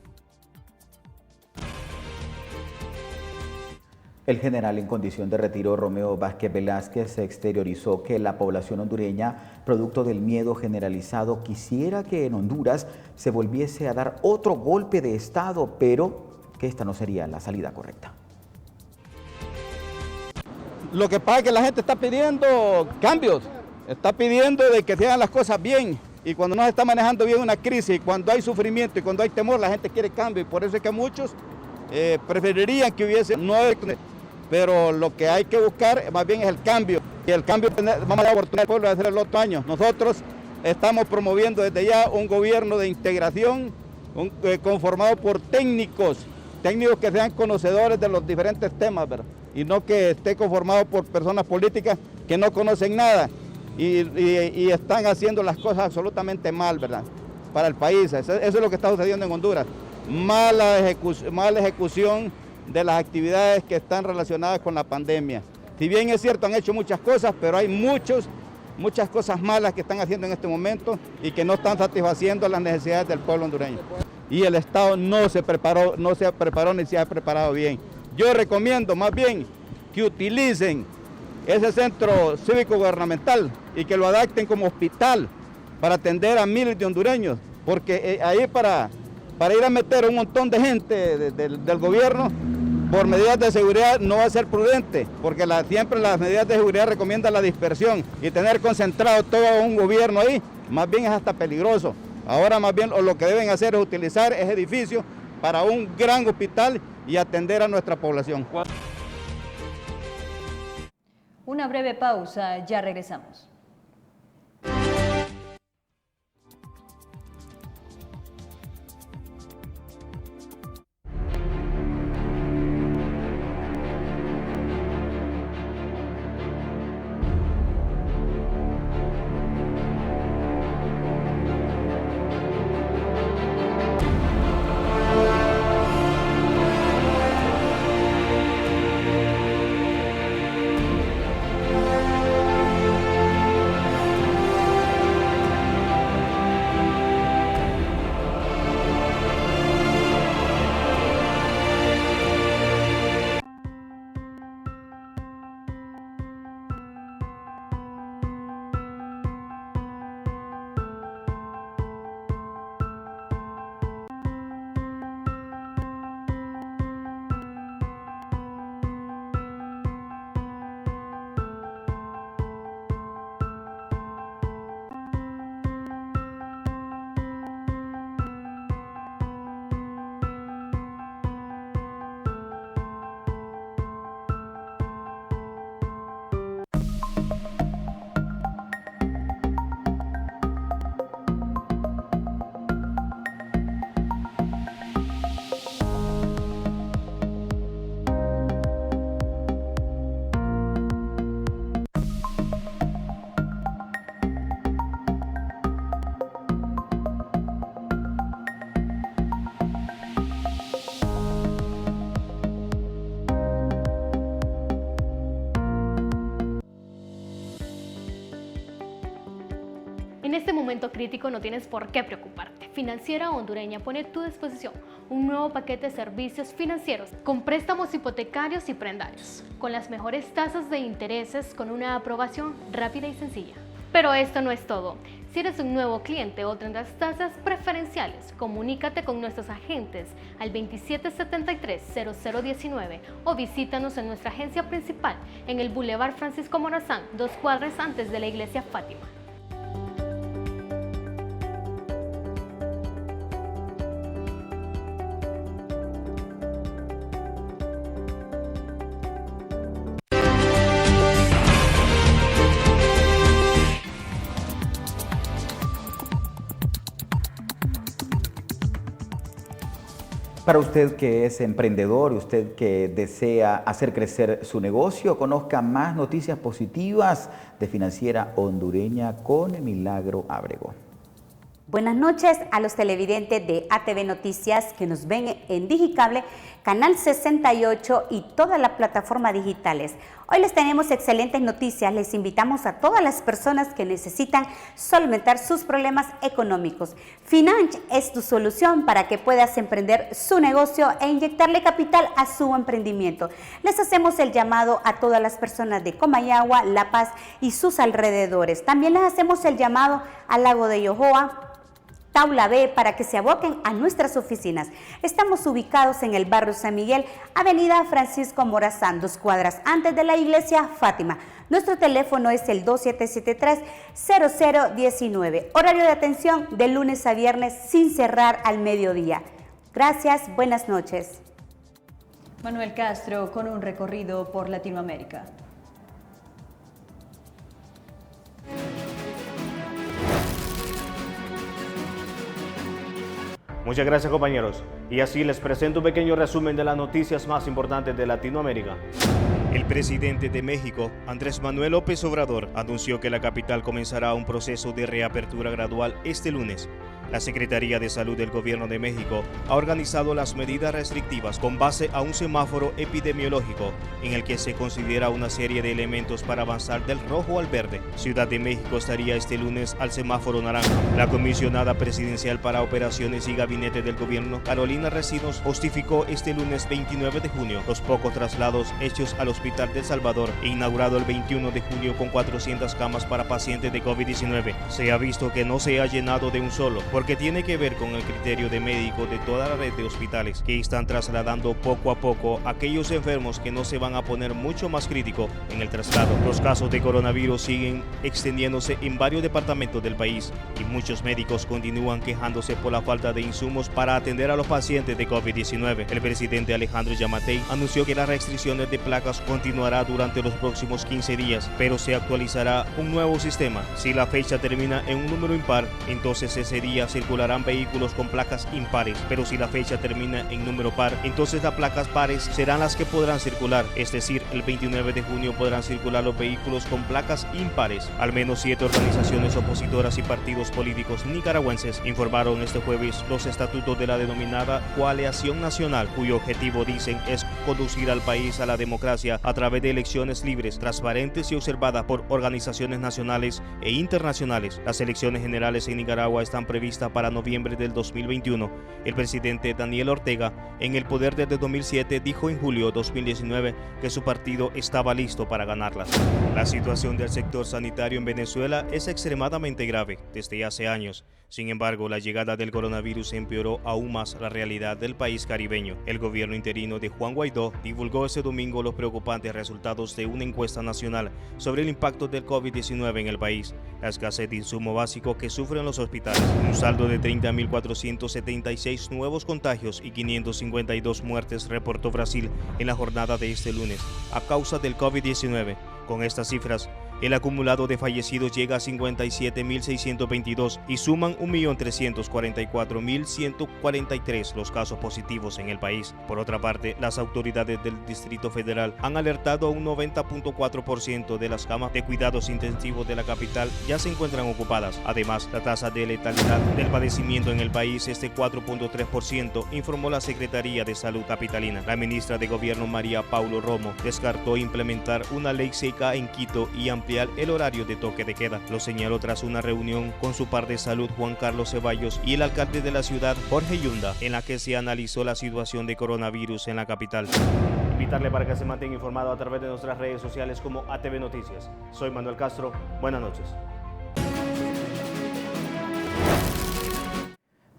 El general en condición de retiro, Romeo Vázquez Velázquez, se exteriorizó que la población hondureña, producto del miedo generalizado, quisiera que en Honduras se volviese a dar otro golpe de Estado, pero que esta no sería la salida correcta. Lo que pasa es que la gente está pidiendo cambios, está pidiendo de que se hagan las cosas bien. Y cuando no se está manejando bien una crisis, cuando hay sufrimiento y cuando hay temor, la gente quiere cambio. Y por eso es que muchos preferirían que hubiese nueve. Pero lo que hay que buscar más bien es el cambio. Y el cambio vamos a dar oportunidad al pueblo de hacer el otro año. Nosotros estamos promoviendo desde ya un gobierno de integración conformado por técnicos que sean conocedores de los diferentes temas, ¿verdad? Y no que esté conformado por personas políticas que no conocen nada y están haciendo las cosas absolutamente mal, ¿verdad? Para el país. Eso es lo que está sucediendo en Honduras. Mala ejecución de las actividades que están relacionadas con la pandemia. Si bien es cierto, han hecho muchas cosas, pero hay muchas cosas malas que están haciendo en este momento y que no están satisfaciendo las necesidades del pueblo hondureño. Y el Estado no se preparó ni se ha preparado bien. Yo recomiendo más bien que utilicen ese centro cívico gubernamental y que lo adapten como hospital para atender a miles de hondureños, porque ahí para ir a meter un montón de gente del gobierno por medidas de seguridad no va a ser prudente, porque siempre las medidas de seguridad recomiendan la dispersión y tener concentrado todo un gobierno ahí, más bien es hasta peligroso. Ahora más bien lo que deben hacer es utilizar ese edificio para un gran hospital y atender a nuestra población. Una breve pausa, ya regresamos. En este momento crítico no tienes por qué preocuparte. Financiera Hondureña pone a tu disposición un nuevo paquete de servicios financieros con préstamos hipotecarios y prendarios, con las mejores tasas de intereses, con una aprobación rápida y sencilla. Pero esto no es todo. Si eres un nuevo cliente o tendrás tasas preferenciales, comunícate con nuestros agentes al 2773-0019 o visítanos en nuestra agencia principal en el Boulevard Francisco Morazán, 2 cuadras antes de la Iglesia Fátima. Para usted que es emprendedor, usted que desea hacer crecer su negocio, conozca más noticias positivas de Financiera Hondureña con Milagro Ábrego. Buenas noches a los televidentes de ATV Noticias que nos ven en Digicable, Canal 68 y todas las plataformas digitales. Hoy les tenemos excelentes noticias. Les invitamos a todas las personas que necesitan solventar sus problemas económicos. Financh es tu solución para que puedas emprender su negocio e inyectarle capital a su emprendimiento. Les hacemos el llamado a todas las personas de Comayagua, La Paz y sus alrededores. También les hacemos el llamado al Lago de Yohoa, Taula B, para que se aboquen a nuestras oficinas. Estamos ubicados en el barrio San Miguel, avenida Francisco Morazán, 2 cuadras antes de la iglesia Fátima. Nuestro teléfono es el 2773-0019. Horario de atención de lunes a viernes sin cerrar al mediodía. Gracias, buenas noches. Manuel Castro con un recorrido por Latinoamérica. Muchas gracias, compañeros. Y así les presento un pequeño resumen de las noticias más importantes de Latinoamérica. El presidente de México, Andrés Manuel López Obrador, anunció que la capital comenzará un proceso de reapertura gradual este lunes. La Secretaría de Salud del Gobierno de México ha organizado las medidas restrictivas con base a un semáforo epidemiológico en el que se considera una serie de elementos para avanzar del rojo al verde. Ciudad de México estaría este lunes al semáforo naranja. La comisionada presidencial para operaciones y gabinete del gobierno, Carolina Resinos, justificó este lunes 29 de junio los pocos traslados hechos al Hospital del Salvador e inaugurado el 21 de julio con 400 camas para pacientes de COVID-19. Se ha visto que no se ha llenado de un solo, porque tiene que ver con el criterio de médicos de toda la red de hospitales que están trasladando poco a poco a aquellos enfermos que no se van a poner mucho más críticos en el traslado. Los casos de coronavirus siguen extendiéndose en varios departamentos del país y muchos médicos continúan quejándose por la falta de insumos para atender a los pacientes de COVID-19. El presidente Alejandro Yamatei anunció que las restricciones de placas continuará durante los próximos 15 días, pero se actualizará un nuevo sistema. Si la fecha termina en un número impar, entonces ese día circularán vehículos con placas impares, pero si la fecha termina en número par, entonces las placas pares serán las que podrán circular, es decir, el 29 de junio podrán circular los vehículos con placas impares. Al menos 7 organizaciones opositoras y partidos políticos nicaragüenses informaron este jueves los estatutos de la denominada Coalición Nacional, cuyo objetivo, dicen, es conducir al país a la democracia a través de elecciones libres, transparentes y observadas por organizaciones nacionales e internacionales. Las elecciones generales en Nicaragua están previstas para noviembre del 2021. El presidente Daniel Ortega, en el poder desde 2007, dijo en julio de 2019 que su partido estaba listo para ganarlas. La situación del sector sanitario en Venezuela es extremadamente grave desde hace años. Sin embargo, la llegada del coronavirus empeoró aún más la realidad del país caribeño. El gobierno interino de Juan Guaidó divulgó este domingo los preocupantes resultados de una encuesta nacional sobre el impacto del COVID-19 en el país, la escasez de insumo básico que sufren los hospitales, un saldo de 30.476 nuevos contagios y 552 muertes reportó Brasil en la jornada de este lunes a causa del COVID-19. Con estas cifras, el acumulado de fallecidos llega a 57.622 y suman 1.344.143 los casos positivos en el país. Por otra parte, las autoridades del Distrito Federal han alertado a un 90.4% de las camas de cuidados intensivos de la capital ya se encuentran ocupadas. Además, la tasa de letalidad del padecimiento en el país es de 4.3%, informó la Secretaría de Salud capitalina. La ministra de Gobierno María Paulo Romo descartó implementar una ley seca en Quito y ampliar el horario de toque de queda. Lo señaló tras una reunión con su par de salud Juan Carlos Ceballos y el alcalde de la ciudad Jorge Yunda, en la que se analizó la situación de coronavirus en la capital. Invitarle para que se mantenga informado a través de nuestras redes sociales como ATV Noticias. Soy Manuel Castro, buenas noches.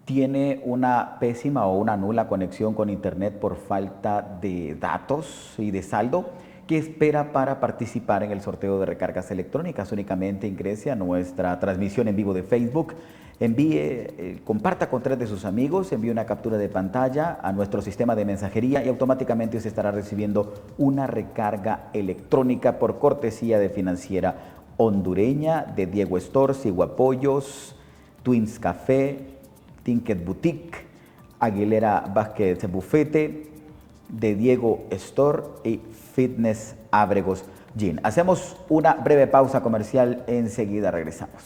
Tiene una pésima o una nula conexión con internet por falta de datos y de saldo. ¿Qué espera para participar en el sorteo de recargas electrónicas? Únicamente ingrese a nuestra transmisión en vivo de Facebook, comparta con 3 de sus amigos, envíe una captura de pantalla a nuestro sistema de mensajería y automáticamente usted estará recibiendo una recarga electrónica por cortesía de Financiera Hondureña, de Diego Store, Ciguapollos, Twins Café, Tinket Boutique, Aguilera Vázquez Bufete, de Diego Store y Fitness Ábregos Gym. Hacemos una breve pausa comercial, enseguida regresamos.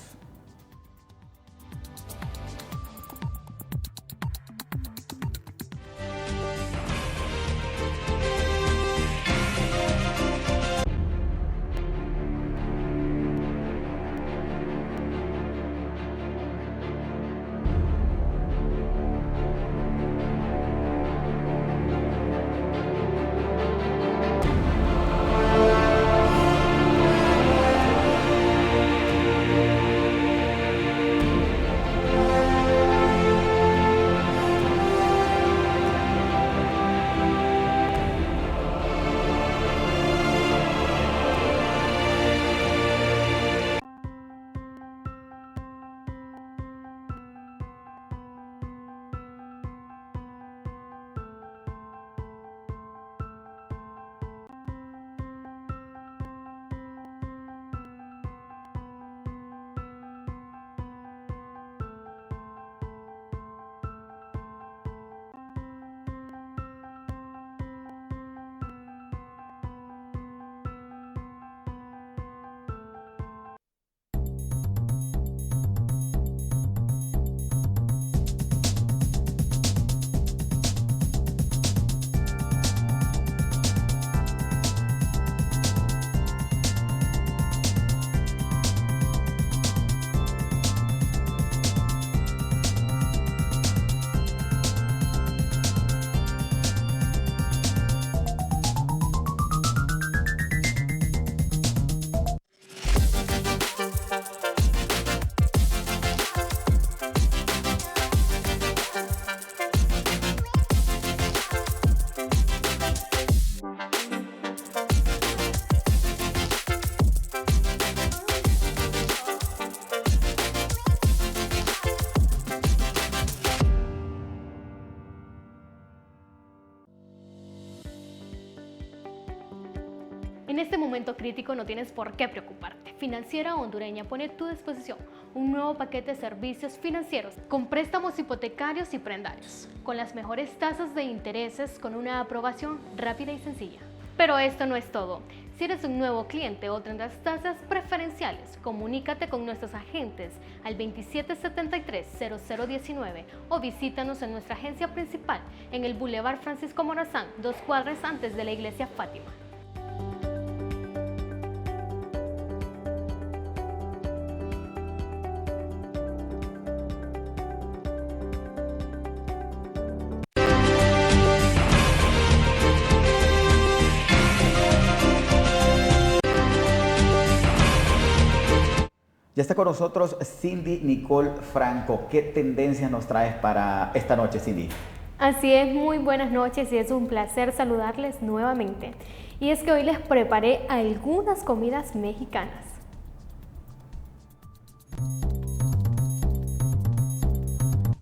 momento crítico no tienes por qué preocuparte. Financiera Hondureña pone a tu disposición un nuevo paquete de servicios financieros con préstamos hipotecarios y prendarios, con las mejores tasas de intereses, con una aprobación rápida y sencilla. Pero esto no es todo. Si eres un nuevo cliente o tendrás tasas preferenciales, comunícate con nuestros agentes al 2773-0019 o visítanos en nuestra agencia principal en el Boulevard Francisco Morazán, 2 cuadras antes de la iglesia Fátima. Ya está con nosotros Cindy Nicole Franco. ¿Qué tendencias nos traes para esta noche, Cindy? Así es, muy buenas noches y es un placer saludarles nuevamente. Y es que hoy les preparé algunas comidas mexicanas.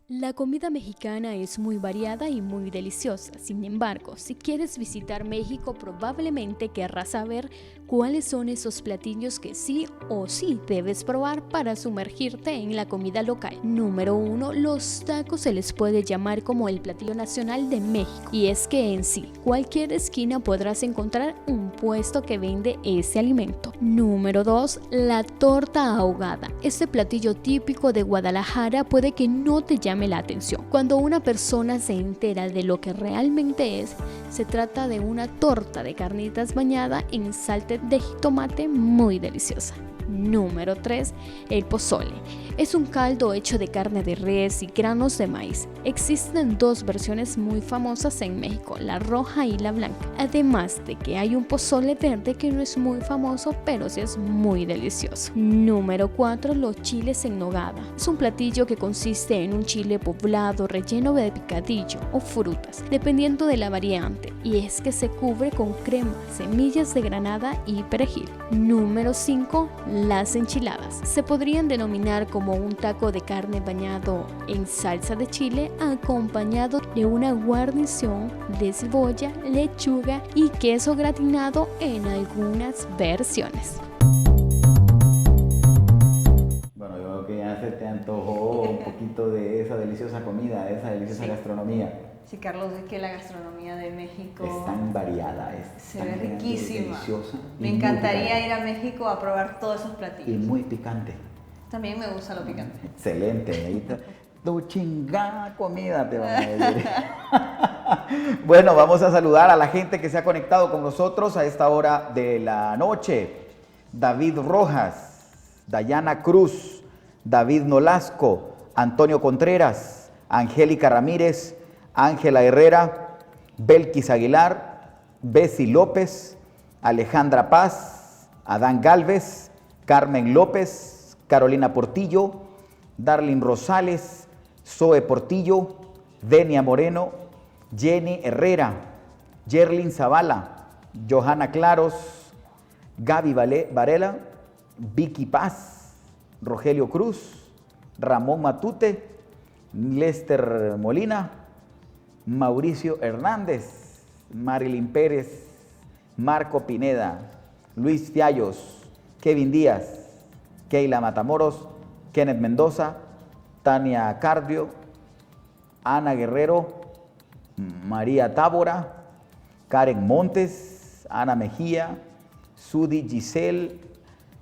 La comida mexicana es muy variada y muy deliciosa. Sin embargo, si quieres visitar México, probablemente querrás saber cuáles son esos platillos que sí o sí debes probar para sumergirte en la comida local. Número 1. Los tacos se les puede llamar como el platillo nacional de México. Y es que en sí, cualquier esquina podrás encontrar un puesto que vende ese alimento. Número 2. La torta ahogada. Este platillo típico de Guadalajara puede que no te llame la atención. Cuando una persona se entera de lo que realmente es, se trata de una torta de carnitas bañada en salsa de jitomate muy deliciosa. Número 3. El pozole. Es un caldo hecho de carne de res y granos de maíz. Existen dos versiones muy famosas en México, la roja y la blanca. Además de que hay un pozole verde que no es muy famoso, pero sí es muy delicioso. Número 4. Los chiles en nogada. Es un platillo que consiste en un chile poblado relleno de picadillo o frutas, dependiendo de la variante, y es que se cubre con crema, semillas de granada y perejil. Número 5. Las enchiladas. Se podrían denominar como un taco de carne bañado en salsa de chile acompañado de una guarnición de cebolla, lechuga y queso gratinado en algunas versiones. Bueno, yo creo que ya se te antojó un poquito de esa deliciosa comida, de esa deliciosa gastronomía. Sí, Carlos, es que la gastronomía de México es tan variada, se ve riquísima. Deliciosa. Me encantaría ir a México a probar todos esos platillos. Y muy picante. También me gusta lo picante. Excelente, ahí tu chingada comida te van a decir. Bueno, vamos a saludar a la gente que se ha conectado con nosotros a esta hora de la noche. David Rojas, Dayana Cruz, David Nolasco, Antonio Contreras, Angélica Ramírez, Ángela Herrera, Belkis Aguilar, Bessie López, Alejandra Paz, Adán Galvez, Carmen López, Carolina Portillo, Darlene Rosales, Zoe Portillo, Denia Moreno, Jenny Herrera, Yerlin Zavala, Johanna Claros, Gaby Varela, Vicky Paz, Rogelio Cruz, Ramón Matute, Lester Molina, Mauricio Hernández, Marilyn Pérez, Marco Pineda, Luis Fiallos, Kevin Díaz, Keila Matamoros, Kenneth Mendoza, Tania Cardio, Ana Guerrero, María Tábora, Karen Montes, Ana Mejía, Sudi Giselle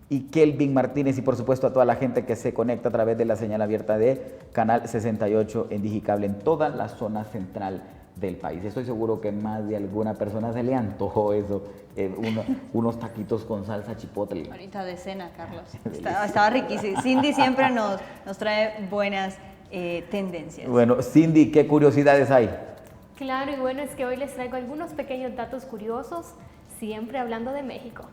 y Kelvin Martínez, y por supuesto a toda la gente que se conecta a través de la señal abierta de Canal 68 en Digicable en toda la zona central del país. Estoy seguro que más de alguna persona se le antojó eso, unos taquitos con salsa chipotle. Ahorita de cena, Carlos. Estaba riquísimo. Cindy siempre nos trae buenas tendencias. Bueno, Cindy, ¿qué curiosidades hay? Claro, y bueno, es que hoy les traigo algunos pequeños datos curiosos, siempre hablando de México.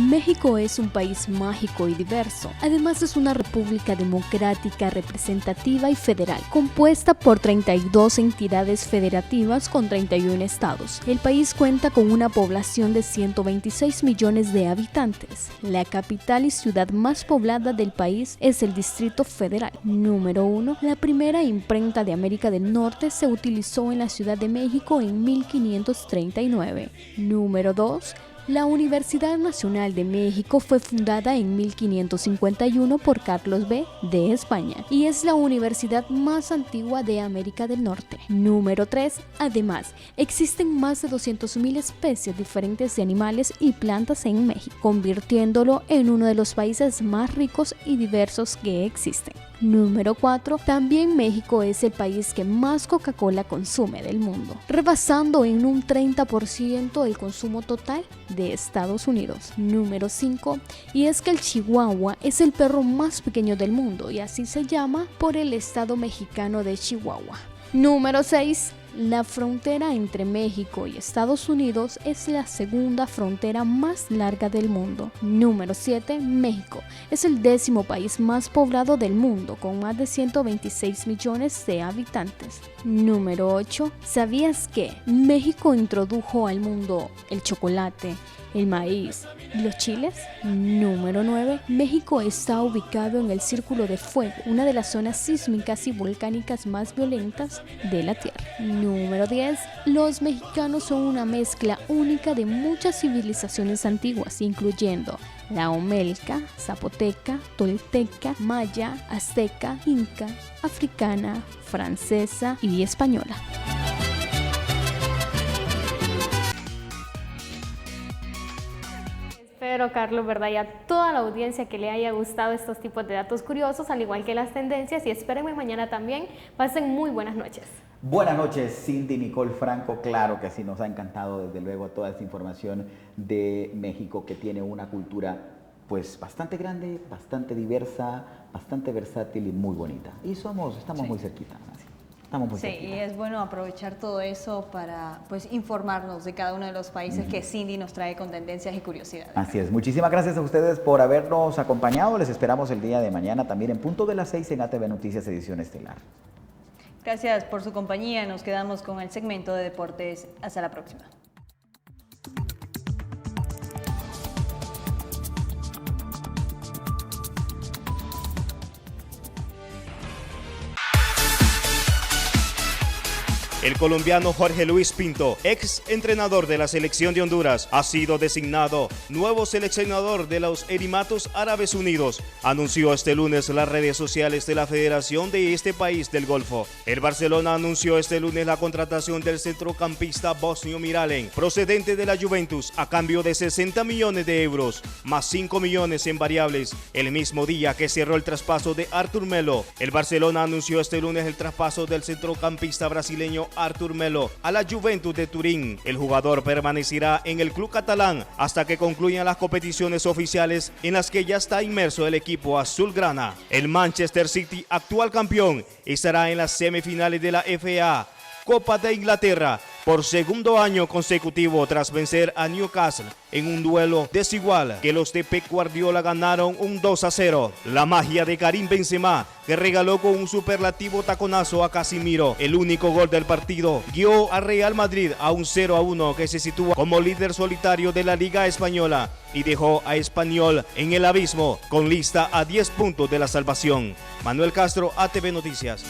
México es un país mágico y diverso. Además es una república democrática, representativa y federal, compuesta por 32 entidades federativas con 31 estados. El país cuenta con una población de 126 millones de habitantes. La capital y ciudad más poblada del país es el Distrito Federal. Número 1. La primera imprenta de América del Norte se utilizó en la Ciudad de México en 1539. Número 2. La Universidad Nacional de México fue fundada en 1551 por Carlos B. de España y es la universidad más antigua de América del Norte. Número 3. Además, existen más de 200.000 especies diferentes de animales y plantas en México, convirtiéndolo en uno de los países más ricos y diversos que existen. Número 4. También México es el país que más Coca-Cola consume del mundo, rebasando en un 30% el consumo total de Estados Unidos. Número 5. Y es que el Chihuahua es el perro más pequeño del mundo y así se llama por el estado mexicano de Chihuahua. Número 6. La frontera entre México y Estados Unidos es la segunda frontera más larga del mundo. Número 7. México es el 10º país más poblado del mundo, con más de 126 millones de habitantes. Número 8. ¿Sabías que México introdujo al mundo el chocolate, el maíz y los chiles? Número 9. México está ubicado en el Círculo de Fuego, una de las zonas sísmicas y volcánicas más violentas de la Tierra. Número 10. Los mexicanos son una mezcla única de muchas civilizaciones antiguas, incluyendo la olmeca, zapoteca, tolteca, maya, azteca, inca, africana, francesa y española. Espero, Carlos, ¿verdad? Y a toda la audiencia que le haya gustado estos tipos de datos curiosos, al igual que las tendencias, y espérenme mañana también. Pasen muy buenas noches. Buenas noches, Cindy Nicole Franco. Claro que sí, nos ha encantado desde luego toda esta información de México, que tiene una cultura pues bastante grande, bastante diversa, bastante versátil y muy bonita. Y estamos muy cerquita. Sí, y es bueno aprovechar todo eso para pues informarnos de cada uno de los países que Cindy nos trae con tendencias y curiosidades. Así es. Muchísimas gracias a ustedes por habernos acompañado. Les esperamos el día de mañana también en punto de las 6 en ATV Noticias Edición Estelar. Gracias por su compañía. Nos quedamos con el segmento de deportes. Hasta la próxima. El colombiano Jorge Luis Pinto, ex entrenador de la selección de Honduras, ha sido designado nuevo seleccionador de los Emiratos Árabes Unidos, anunció este lunes las redes sociales de la federación de este país del Golfo. El Barcelona anunció este lunes la contratación del centrocampista bosnio Miralem, procedente de la Juventus, a cambio de 60 millones de euros, más 5 millones en variables, el mismo día que cerró el traspaso de Artur Melo. El Barcelona anunció este lunes el traspaso del centrocampista brasileño Artur Melo a la Juventus de Turín. El jugador permanecerá en el club catalán hasta que concluyan las competiciones oficiales en las que ya está inmerso el equipo azulgrana. El Manchester City, actual campeón, estará en las semifinales de la FA Copa de Inglaterra por segundo año consecutivo tras vencer a Newcastle en un duelo desigual que los de Pep Guardiola ganaron un 2-0. La magia de Karim Benzema, que regaló con un superlativo taconazo a Casemiro el único gol del partido, guió a Real Madrid a un 0-1 que se sitúa como líder solitario de la Liga Española y dejó a Espanyol en el abismo con lista a 10 puntos de la salvación. Manuel Castro, ATV Noticias.